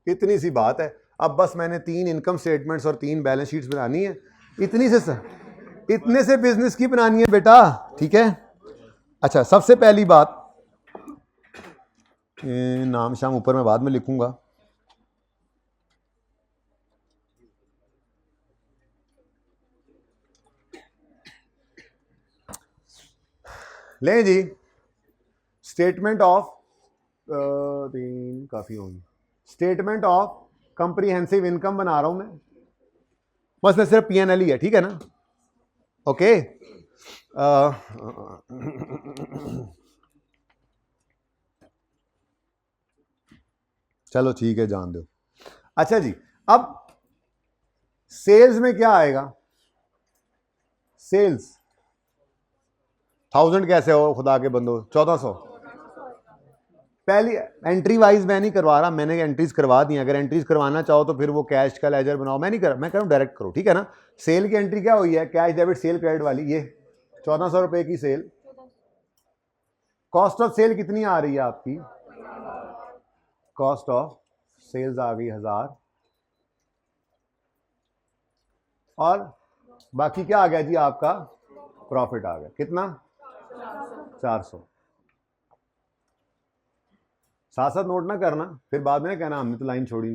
इतनी सी बात है। अब बस मैंने 3 इनकम स्टेटमेंट्स और 3 बैलेंस शीट्स बनानी है, इतनी से सर, इतने से बिजनेस की बनानी है बेटा। ठीक है, अच्छा सबसे पहली बात, नाम शाम ऊपर मैं बाद में लिखूंगा। लें जी, स्टेटमेंट ऑफ 3 काफी होंगी, स्टेटमेंट ऑफ कंप्रीहेंसिव इनकम बना रहा हूं मैं, बस में सिर्फ P&L ही है। ठीक है ना, ओके। चलो ठीक है, जान दो। अच्छा जी, अब सेल्स में क्या आएगा? सेल्स 1000 कैसे हो खुदा के बंदो? 1400। पहली एंट्री वाइज मैं नहीं करवा रहा, मैंने एंट्रीज करवा दी। अगर एंट्रीज करवाना चाहो तो फिर वो कैश का लेजर बनाओ, मैं नहीं कर, मैं कह रहा हूं डायरेक्ट करो। ठीक है ना, सेल की एंट्री क्या हुई है? कैश डेबिट सेल क्रेडिट वाली, ये 1400 रुपए की सेल। कॉस्ट ऑफ सेल कितनी आ रही है आपकी? कॉस्ट ऑफ सेल्स आ गई 1000 और बाकी क्या आ गया जी? आपका प्रॉफिट आ गया कितना? 400। साथ साथ नोट ना करना, फिर बाद में कहना हमने तो लाइन छोड़ी।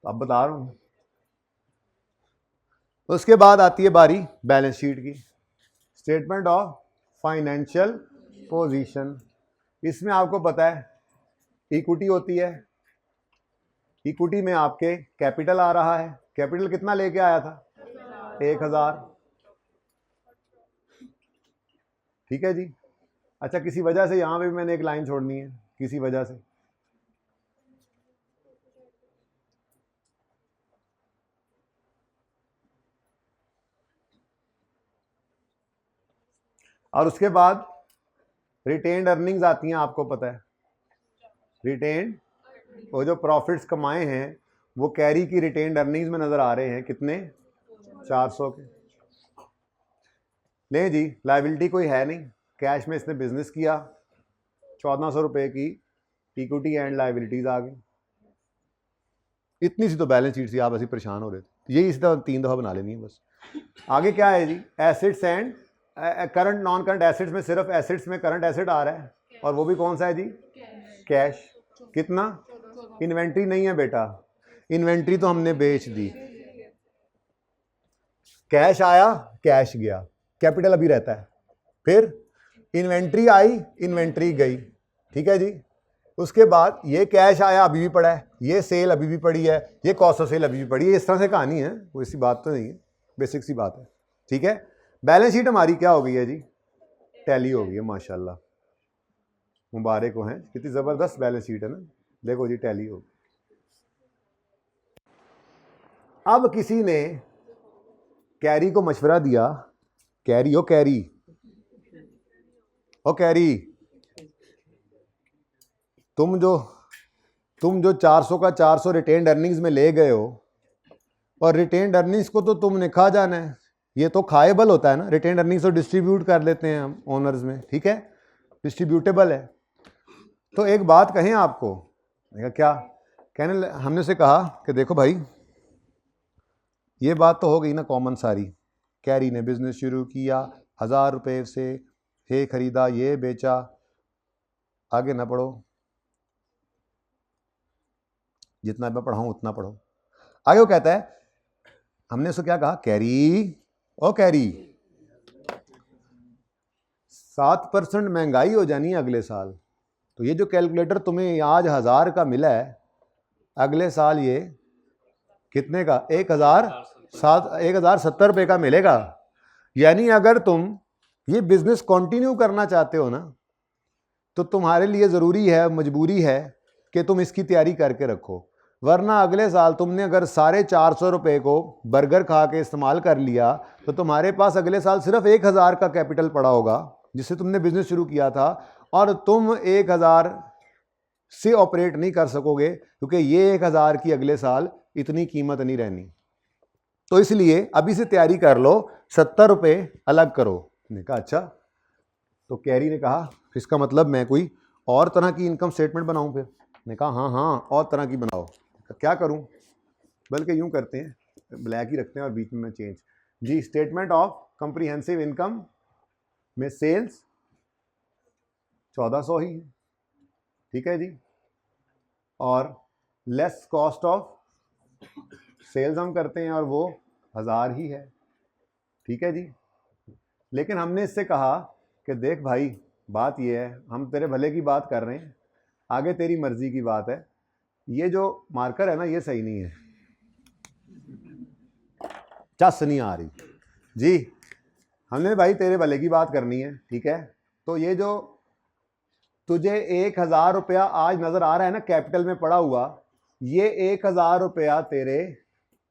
अब बता रहा हूं। उसके बाद आती है बारी बैलेंस शीट की, स्टेटमेंट ऑफ फाइनेंशियल पोजीशन। इसमें आपको पता है इक्विटी होती है, इक्विटी में आपके कैपिटल आ रहा है। कैपिटल कितना लेके आया था? 1000। ठीक है जी। अच्छा, किसी वजह से यहां पे भी मैंने एक लाइन छोड़नी है, किसी वजह से। और उसके बाद रिटेन्ड अर्निंग्स आती हैं, आपको पता है रिटेन्ड, वो जो प्रॉफिट्स कमाए हैं वो कैरी की रिटेन्ड अर्निंग्स में नजर आ रहे हैं। कितने? 400 के। ले जी, लायबिलिटी कोई है नहीं, कैश में इसने बिजनेस किया, 1400 रुपए की इक्विटी एंड लायबिलिटीज आ गई। इतनी सी तो बैलेंस शीट थी, आप ऐसे परेशान हो रहे थे। यही इस दफा 3 दफा बना लेनी है बस। आगे क्या है जी? Assets and current non current assets में सिर्फ एसेट्स में करंट एसेट आ रहा है, और वो भी कौन सा है जी? कैश। कितना? इन्वेंट्री नहीं है बेटा, इन्वेंट्री तो हमने बेच दी। कैश आया, कैश गया, कैपिटल अभी रहता है। फिर इन्वेंट्री आई, इन्वेंट्री गई। ठीक है जी। उसके बाद ये कैश आया, अभी भी पड़ा है, ये सेल अभी भी पड़ी है, ये कॉस्ट ऑफ सेल अभी भी पड़ी है। इस तरह से कहानी है, कोई सी बात तो नहीं है, बेसिक सी बात है। ठीक है। बैलेंस शीट हमारी क्या हो गई है जी? टैली हो गई है, माशाल्लाह, मुबारक हो हैं, कितनी ज़बरदस्त बैलेंस शीट है ना। देखो जी, टैली हो गई। अब किसी ने कैरी को मशवरा दिया, कैरी ओ कैरी ओ कैरी, तुम जो 400 का 400 रिटेन्ड अर्निंग्स में ले गए हो, और रिटेन्ड अर्निंग्स को तो तुमने खा जाना है, ये तो खाएबल होता है ना। रिटेन्ड अर्निंग्स तो डिस्ट्रीब्यूट कर लेते हैं हम ओनर्स में। ठीक है, डिस्ट्रीब्यूटेबल है। तो एक बात कहें आपको, मैंने कहा क्या? कहने हमने से कहा कि देखो भाई, ये बात तो हो गई ना कॉमन सारी। कैरी ने बिजनेस शुरू किया, 1000 रुपये से हे खरीदा, ये बेचा, आगे ना पढ़ो, जितना मैं पढ़ाऊँ उतना पढ़ो। आगे वो कहता है, हमने उसको क्या कहा? कैरी, ओ कैरी, 7% महंगाई हो जानी है अगले साल, तो ये जो कैलकुलेटर तुम्हें आज 1000 का मिला है, अगले साल ये कितने का? 1070 रुपये का मिलेगा। यानी अगर तुम ये बिजनेस कंटिन्यू करना चाहते हो ना, तो तुम्हारे लिए ज़रूरी है, मजबूरी है कि तुम इसकी तैयारी करके रखो, वरना अगले साल तुमने अगर 450 रुपये को बर्गर खा के इस्तेमाल कर लिया, तो तुम्हारे पास अगले साल सिर्फ 1000 का कैपिटल पड़ा होगा जिससे तुमने बिजनेस शुरू किया था, और तुम 1000 से ऑपरेट नहीं कर सकोगे, क्योंकि ये 1000 की अगले साल इतनी कीमत नहीं रहनी। तो इसलिए अभी से तैयारी कर लो, 70 रुपये अलग करो। ने कहा अच्छा। तो कैरी ने कहा इसका मतलब मैं कोई और तरह की इनकम स्टेटमेंट बनाऊं फिर? ने कहा हाँ हाँ, और तरह की बनाओ। क्या करूं? बल्कि यूं करते हैं, ब्लैक ही रखते हैं और बीच में मैं चेंज जी। स्टेटमेंट ऑफ कंप्रीहेंसिव इनकम में सेल्स 1400 ही है, ठीक है जी, और लेस कॉस्ट ऑफ सेल्स हम करते हैं और वो 1000 ही है, ठीक है जी। लेकिन हमने इससे कहा कि देख भाई, बात ये है, हम तेरे भले की बात कर रहे हैं, आगे तेरी मर्जी की बात है, ये जो मार्कर है ना ये सही नहीं है, चस नहीं आ रही जी। हमने भाई तेरे भले की बात करनी है, ठीक है। तो ये जो तुझे 1000 रुपया आज नजर आ रहा है ना कैपिटल में पड़ा हुआ, ये 1000 रुपया तेरे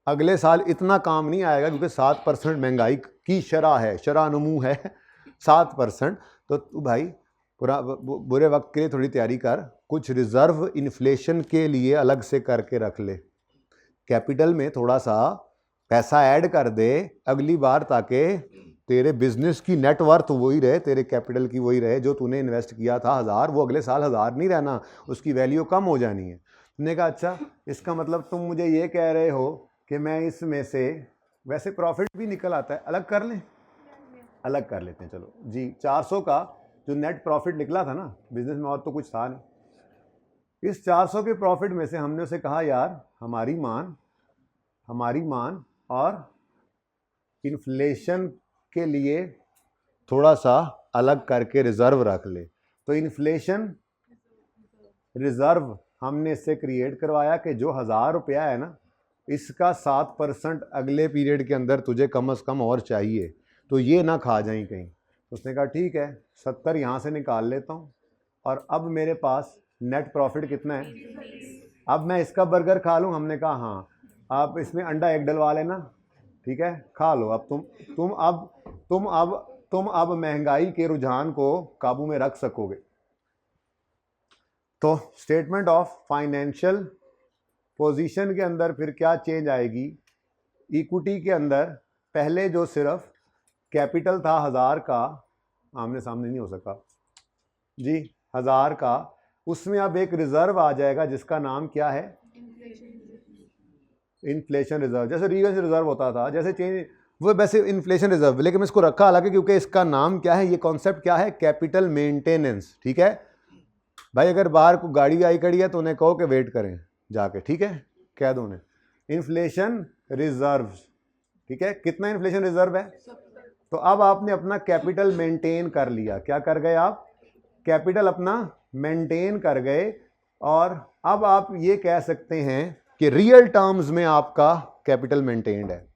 अगले साल इतना काम नहीं आएगा, क्योंकि 7% महंगाई की शरह है, शरह नमू है 7%। तो तू भाई पूरा बुरे वक्त के लिए थोड़ी तैयारी कर, कुछ रिजर्व इन्फ्लेशन के लिए अलग से करके रख ले, कैपिटल में थोड़ा सा पैसा ऐड कर दे अगली बार, ताकि तेरे बिजनेस की नेटवर्थ वही रहे, तेरे कैपिटल की वही रहे, जो तूने इन्वेस्ट किया था 1000, वो अगले साल 1000 नहीं रहना, उसकी वैल्यू कम हो जानी है। तुमने कहा अच्छा, इसका मतलब तुम मुझे ये कह रहे हो कि मैं इसमें से, वैसे प्रॉफिट भी निकल आता है, अलग कर लें? अलग कर लेते हैं चलो जी। 400 का जो नेट प्रॉफिट निकला था ना बिजनेस में, और तो कुछ था नहीं, इस 400 के प्रॉफिट में से हमने उसे कहा यार हमारी मान और इन्फ्लेशन के लिए थोड़ा सा अलग करके रिजर्व रख ले। तो इन्फ्लेशन रिजर्व हमने इससे क्रिएट करवाया कि जो 1000 रुपया है ना, इसका 7% अगले पीरियड के अंदर तुझे कम से कम और चाहिए, तो ये ना खा जाए कहीं। तो उसने कहा ठीक है, 70 यहाँ से निकाल लेता हूँ, और अब मेरे पास नेट प्रॉफिट कितना है? अब मैं इसका बर्गर खा लूँ? हमने कहा हाँ, आप इसमें अंडा एग डलवा लेना, ठीक है, खा लो। अब तुम अब महंगाई के रुझान को काबू में रख सकोगे। तो स्टेटमेंट ऑफ फाइनेंशियल पोजीशन के अंदर फिर क्या चेंज आएगी? इक्विटी के अंदर पहले जो सिर्फ कैपिटल था 1000 का, आमने सामने नहीं हो सका जी, 1000 का, उसमें अब एक रिजर्व आ जाएगा जिसका नाम क्या है? Inflation reserve. जैसे रीवेंस रिजर्व होता था, जैसे चेंज वो वैसे इन्फ्लेशन रिजर्व, लेकिन मैं इसको रखा हालांकि क्योंकि इसका नाम क्या है, ये कॉन्सेप्ट क्या है? कैपिटल मेंटेनेंस, ठीक है भाई। अगर बाहर को गाड़ी आई खड़ी है तो उन्हें कहो कि वेट करें जाके, ठीक है, कह दो उन्हें। इन्फ्लेशन रिजर्व, ठीक है, कितना इन्फ्लेशन रिजर्व है? तो अब आपने अपना कैपिटल मेंटेन कर लिया। क्या कर गए आप? कैपिटल अपना मेंटेन कर गए, और अब आप ये कह सकते हैं कि रियल टर्म्स में आपका कैपिटल मेंटेन्ड है।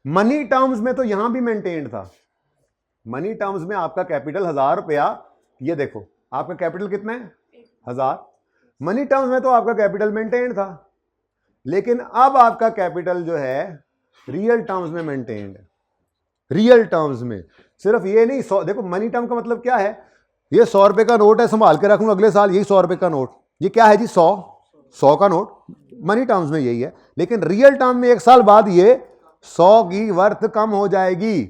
मनी टर्म्स में तो यहां भी मेंटेन्ड था, मनी टर्म्स में आपका कैपिटल 1000 रुपया, ये देखो आपका कैपिटल कितना है? 1000। मनी टर्म्स में तो आपका कैपिटल मेंटेन था, लेकिन अब आपका कैपिटल जो है रियल टर्म्स में मेंटेन्ड है। रियल टर्म्स में सिर्फ ये नहीं, 100, देखो मनी टर्म का मतलब क्या है? ये 100 रुपए का नोट है, संभाल के रखूं अगले साल यही 100 रुपए का नोट, ये क्या है जी? 100 का नोट, मनी टर्म्स में यही है। लेकिन रियल टर्म में एक साल बाद ये 100 की वर्थ कम हो जाएगी,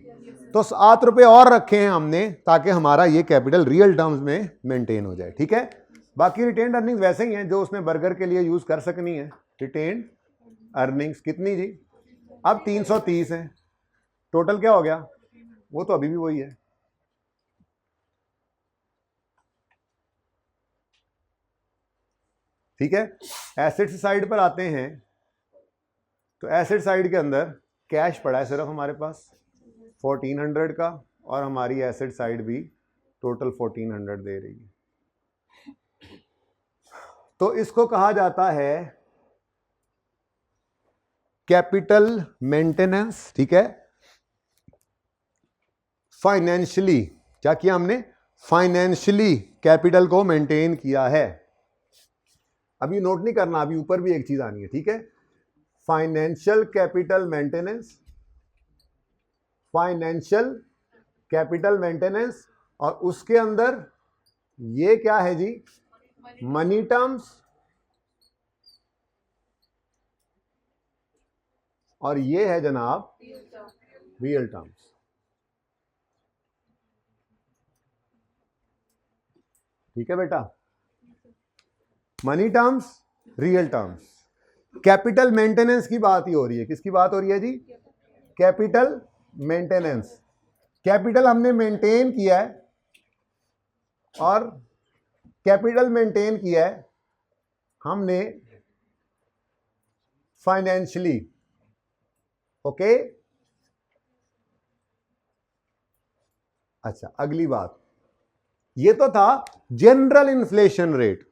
तो 7 रुपए और रखे हैं हमने ताकि हमारा ये कैपिटल रियल टर्म्स में मेंटेन हो जाए, ठीक है। बाकी रिटेन्ड अर्निंग्स वैसे ही हैं जो उसने बर्गर के लिए यूज कर सकनी है। रिटेन्ड अर्निंग्स कितनी जी, अब 330 है, टोटल क्या हो गया, वो तो अभी भी वही है। ठीक है, एसेट साइड पर आते हैं तो एसेट साइड के अंदर कैश पड़ा है सिर्फ हमारे पास 1400 का, और हमारी एसेट साइड भी टोटल 1400 दे रही है। तो इसको कहा जाता है कैपिटल मेंटेनेंस, ठीक है। फाइनेंशियली क्या किया हमने, फाइनेंशियली कैपिटल को मेंटेन किया है। अभी नोट नहीं करना, अभी ऊपर भी एक चीज आनी है, ठीक है। Financial capital maintenance, financial capital maintenance, और उसके अंदर ये क्या है जी, मनी टर्म्स, और ये है जनाब रियल टर्म्स। ठीक है बेटा, money terms, real terms. Capital maintenance की बात ही हो रही है, किसकी बात हो रही है जी, कैपिटल मेंटेनेंस। कैपिटल हमने मेंटेन किया है, और कैपिटल मेंटेन किया है हमने फाइनेंशियली, ओके। अच्छा, अगली बात, ये तो था जनरल इन्फ्लेशन रेट,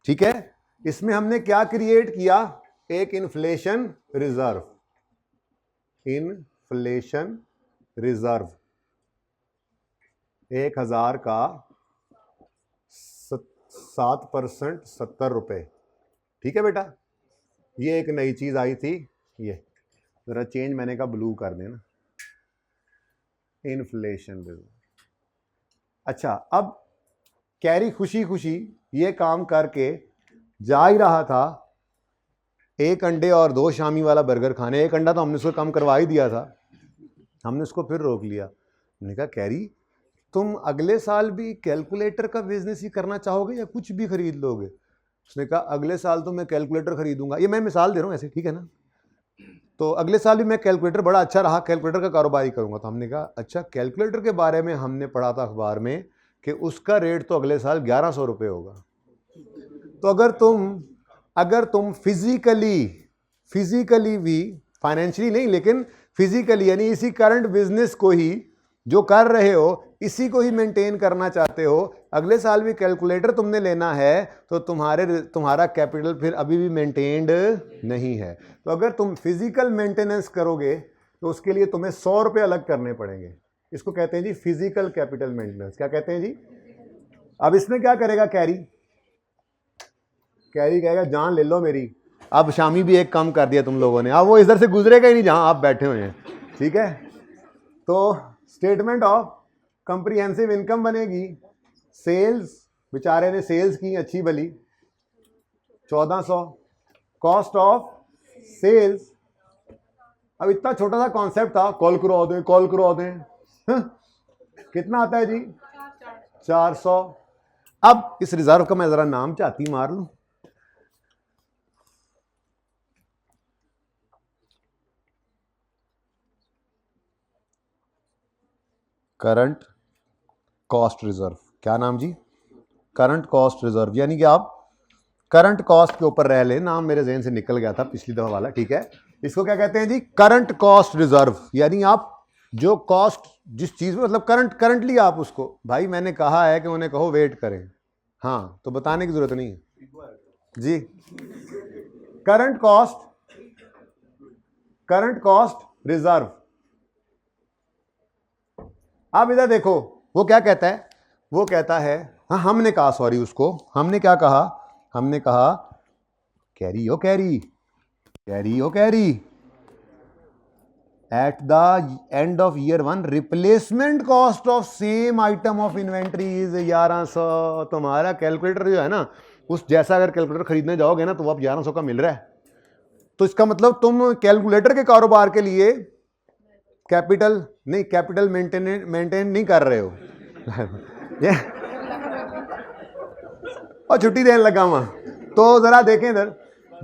ठीक है। इसमें हमने क्या क्रिएट किया, एक इन्फ्लेशन रिजर्व, इन्फ्लेशन रिजर्व 1000 का 7% 70 रुपए, ठीक है बेटा। ये एक नई चीज आई थी, ये जरा चेंज मैंने कहा ब्लू कर देना, इन्फ्लेशन रिजर्व। अच्छा, अब कैरी खुशी खुशी ये काम करके जा ही रहा था 1 अंडे और 2 शामी वाला बर्गर खाने। 1 अंडा तो हमने उसको कम करवा ही दिया था, हमने उसको फिर रोक लिया। हमने कहा कैरी तुम अगले साल भी कैलकुलेटर का बिजनेस ही करना चाहोगे या कुछ भी खरीद लोगे। उसने कहा अगले साल तो मैं कैलकुलेटर खरीदूंगा, ये मैं मिसाल दे रहा हूँ ऐसे, ठीक है ना। तो अगले साल भी मैं कैलकुलेटर, बड़ा अच्छा रहा, कैलकुलेटर का कारोबार ही करूंगा। तो हमने कहा अच्छा, कैलकुलेटर के बारे में हमने पढ़ा था अखबार में कि उसका रेट तो अगले साल 1100 रुपये होगा। तो अगर तुम फिजिकली भी, फाइनेंशियली नहीं लेकिन फिजिकली, यानी इसी करंट बिजनेस को ही जो कर रहे हो इसी को ही मेंटेन करना चाहते हो, अगले साल भी कैलकुलेटर तुमने लेना है, तो तुम्हारा कैपिटल फिर अभी भी मेंटेन्ड नहीं है। तो अगर तुम फिजिकल मेंटेनेंस करोगे तो उसके लिए तुम्हें 100 रुपये अलग करने पड़ेंगे। इसको कहते हैं जी फिजिकल कैपिटल मेंटेनेंस। क्या कहते हैं जी। अब इसमें क्या करेगा कैरी कहेगा जान ले लो मेरी, अब शामी भी एक कम कर दिया तुम लोगों ने, अब वो इधर से गुजरेगा ही नहीं जहां आप बैठे हुए हैं, ठीक है। तो स्टेटमेंट ऑफ कंप्रीहेंसिव इनकम बनेगी, सेल्स, बेचारे ने सेल्स की अच्छी भली 1400, कॉस्ट ऑफ सेल्स, अब इतना छोटा सा कॉन्सेप्ट था, कॉल करो दें कितना आता है जी 400। अब इस रिजर्व का मैं जरा नाम चाहती मार लूं, करंट कॉस्ट रिजर्व। क्या नाम जी, करंट कॉस्ट रिजर्व। यानी कि आप करंट कॉस्ट के ऊपर रह ले, नाम मेरे जहन से निकल गया था पिछली दफा वाला, ठीक है। इसको क्या कहते हैं जी, करंट कॉस्ट रिजर्व। यानी आप जो कॉस्ट जिस चीज में, मतलब करंटली आप उसको, भाई मैंने कहा है कि उन्हें कहो वेट करें, हाँ तो बताने की जरूरत नहीं है जी। Current cost reserve. अब इधर देखो वो क्या कहता है, वो कहता है, हाँ हमने कहा, सॉरी उसको हमने क्या कहा, हमने कहा carry at the end of year 1 replacement cost of same item of inventory is 1100। तुम्हारा कैलकुलेटर जो है ना, उस जैसा अगर कैलकुलेटर खरीदने जाओगे ना तो आप 1100 का मिल रहा है, तो इसका मतलब तुम कैलकुलेटर के कारोबार के लिए कैपिटल नहीं, कैपिटल मेंटेन नहीं कर रहे हो और छुट्टी देने लगा वहां। तो जरा देखें इधर,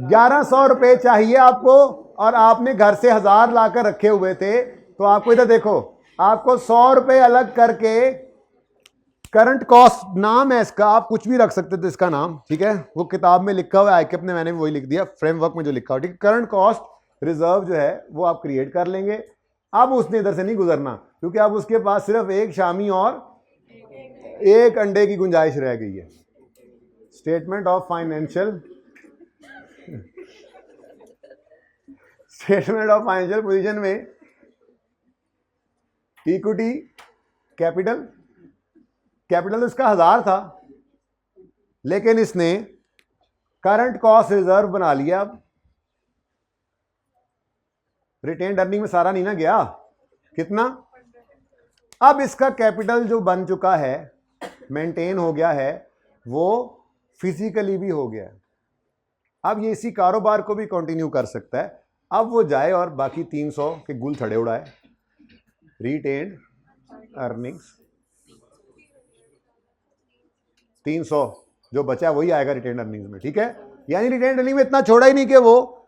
1100 रुपए चाहिए आपको और आपने घर से 1000 लाकर रखे हुए थे, तो आपको इधर देखो, आपको 100 रुपए अलग करके, करंट कॉस्ट नाम है इसका, आप कुछ भी रख सकते थे इसका नाम, ठीक है, वो किताब में लिखा हुआ है आईकेप ने, मैंने वही लिख दिया फ्रेमवर्क में जो लिखा हुआ, ठीक है। करंट कॉस्ट रिजर्व जो है वो आप क्रिएट कर लेंगे। अब उसने इधर से नहीं गुजरना, क्योंकि अब उसके पास सिर्फ एक शामी और एक अंडे की गुंजाइश रह गई है। स्टेटमेंट ऑफ फाइनेंशियल पोजीशन में इक्विटी कैपिटल इसका 1000 था, लेकिन इसने करंट कॉस्ट रिजर्व बना लिया। अब रिटेन्ड अर्निंग में सारा नहीं ना गया, कितना, अब इसका कैपिटल जो बन चुका है, मेंटेन हो गया है, वो फिजिकली भी हो गया है। अब ये इसी कारोबार को भी कंटिन्यू कर सकता है। अब वो जाए और बाकी 300 के गुल थड़े उड़ाए। रिटेन्ड अर्निंग्स 300 जो बचा वही आएगा रिटेन्ड अर्निंग्स में, ठीक है। यानी रिटेन्ड अर्निंग में इतना छोड़ा ही नहीं कि वो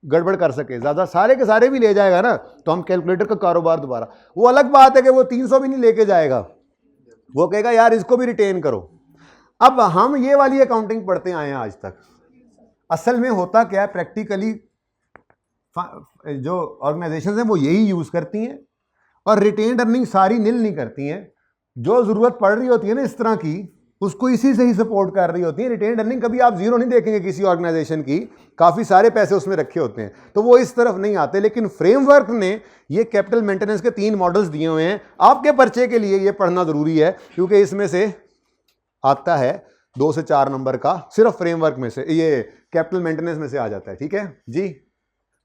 गड़बड़ कर सके, ज्यादा सारे के सारे भी ले जाएगा ना, तो हम कैलकुलेटर का कारोबार दोबारा, वो अलग बात है कि वो 300 भी नहीं लेके जाएगा, वो कहेगा यार इसको भी रिटेन करो। अब हम ये वाली अकाउंटिंग पढ़ते आए हैं आज तक। असल में होता क्या है, प्रैक्टिकली जो ऑर्गेनाइजेशन है वो यही यूज करती हैं और रिटेन्ड अर्निंग सारी निल नहीं करती हैं। जो जरूरत पड़ रही होती है ना इस तरह की, उसको इसी से ही सपोर्ट कर रही होती है। रिटेन्ड अर्निंग कभी आप जीरो नहीं देखेंगे किसी ऑर्गेनाइजेशन की, काफ़ी सारे पैसे उसमें रखे होते हैं, तो वो इस तरफ नहीं आते। लेकिन फ्रेमवर्क ने ये कैपिटल मेंटेनेंस के 3 मॉडल्स दिए हुए हैं। आपके पर्चे के लिए ये पढ़ना ज़रूरी है, क्योंकि इसमें से आता है 2 से 4 नंबर का, सिर्फ फ्रेमवर्क में से, ये कैपिटल मेंटेनेंस में से आ जाता है, ठीक है जी।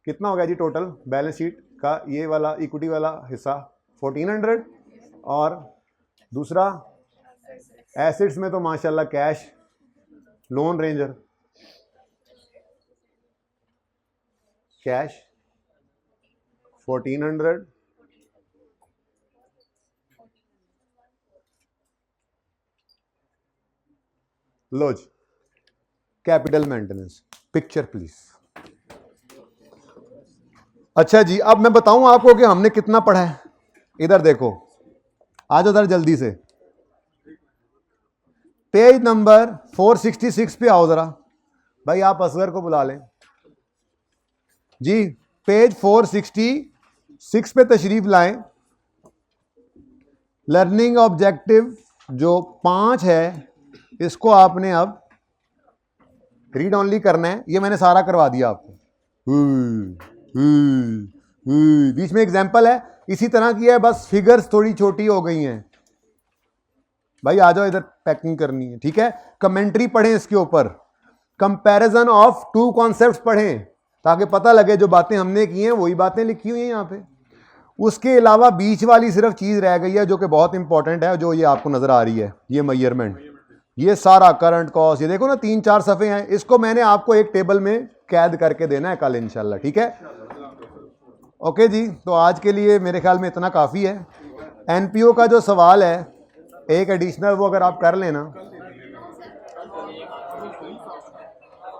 कितना हो गया जी टोटल बैलेंस शीट का? ये वाला इक्विटी वाला हिस्सा 1400, और दूसरा एसेट्स में तो माशाल्लाह कैश, लोन रेंजर कैश 1400, लो जी कैपिटल मेंटेनेंस। Picture please. अच्छा जी, अब मैं बताऊं आपको कि हमने कितना पढ़ा है। इधर देखो, आ जाओ इधर जल्दी से, पेज नंबर 466 पे आओ जरा। भाई आप असगर को बुला लें जी, पेज 466 पे तशरीफ लाएं। लर्निंग ऑब्जेक्टिव जो 5 है, इसको आपने अब रीड ओनली करना है। ये मैंने सारा करवा दिया आपको। बीच में एग्जाम्पल है, इसी तरह की है, बस फिगर्स थोड़ी छोटी हो गई हैं। भाई आ जाओ इधर, पैकिंग करनी है, ठीक है। कमेंट्री पढ़ें इसके ऊपर, कंपैरिजन ऑफ 2 कॉन्सेप्ट्स पढ़ें, ताकि पता लगे जो बातें हमने की हैं वही बातें लिखी हुई हैं यहाँ पे। उसके अलावा बीच वाली सिर्फ चीज़ रह गई है जो कि बहुत इंपॉर्टेंट है, जो ये आपको नज़र आ रही है, ये मेजरमेंट, ये सारा करंट कॉस्ट, ये देखो ना 3-4 सफ़े हैं। इसको मैंने आपको एक टेबल में कैद करके देना है कल इंशाल्लाह, ठीक है। ओके जी, तो आज के लिए मेरे ख्याल में इतना काफ़ी है। एनपीओ का जो सवाल है एक एडिशनल, वो अगर आप कर लेना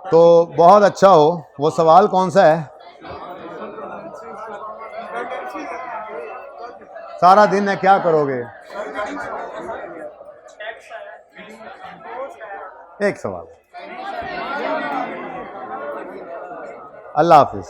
तो बहुत अच्छा हो। वो सवाल कौन सा है? सारा दिन है, क्या करोगे? एक सवाल। अल्लाह हाफिज।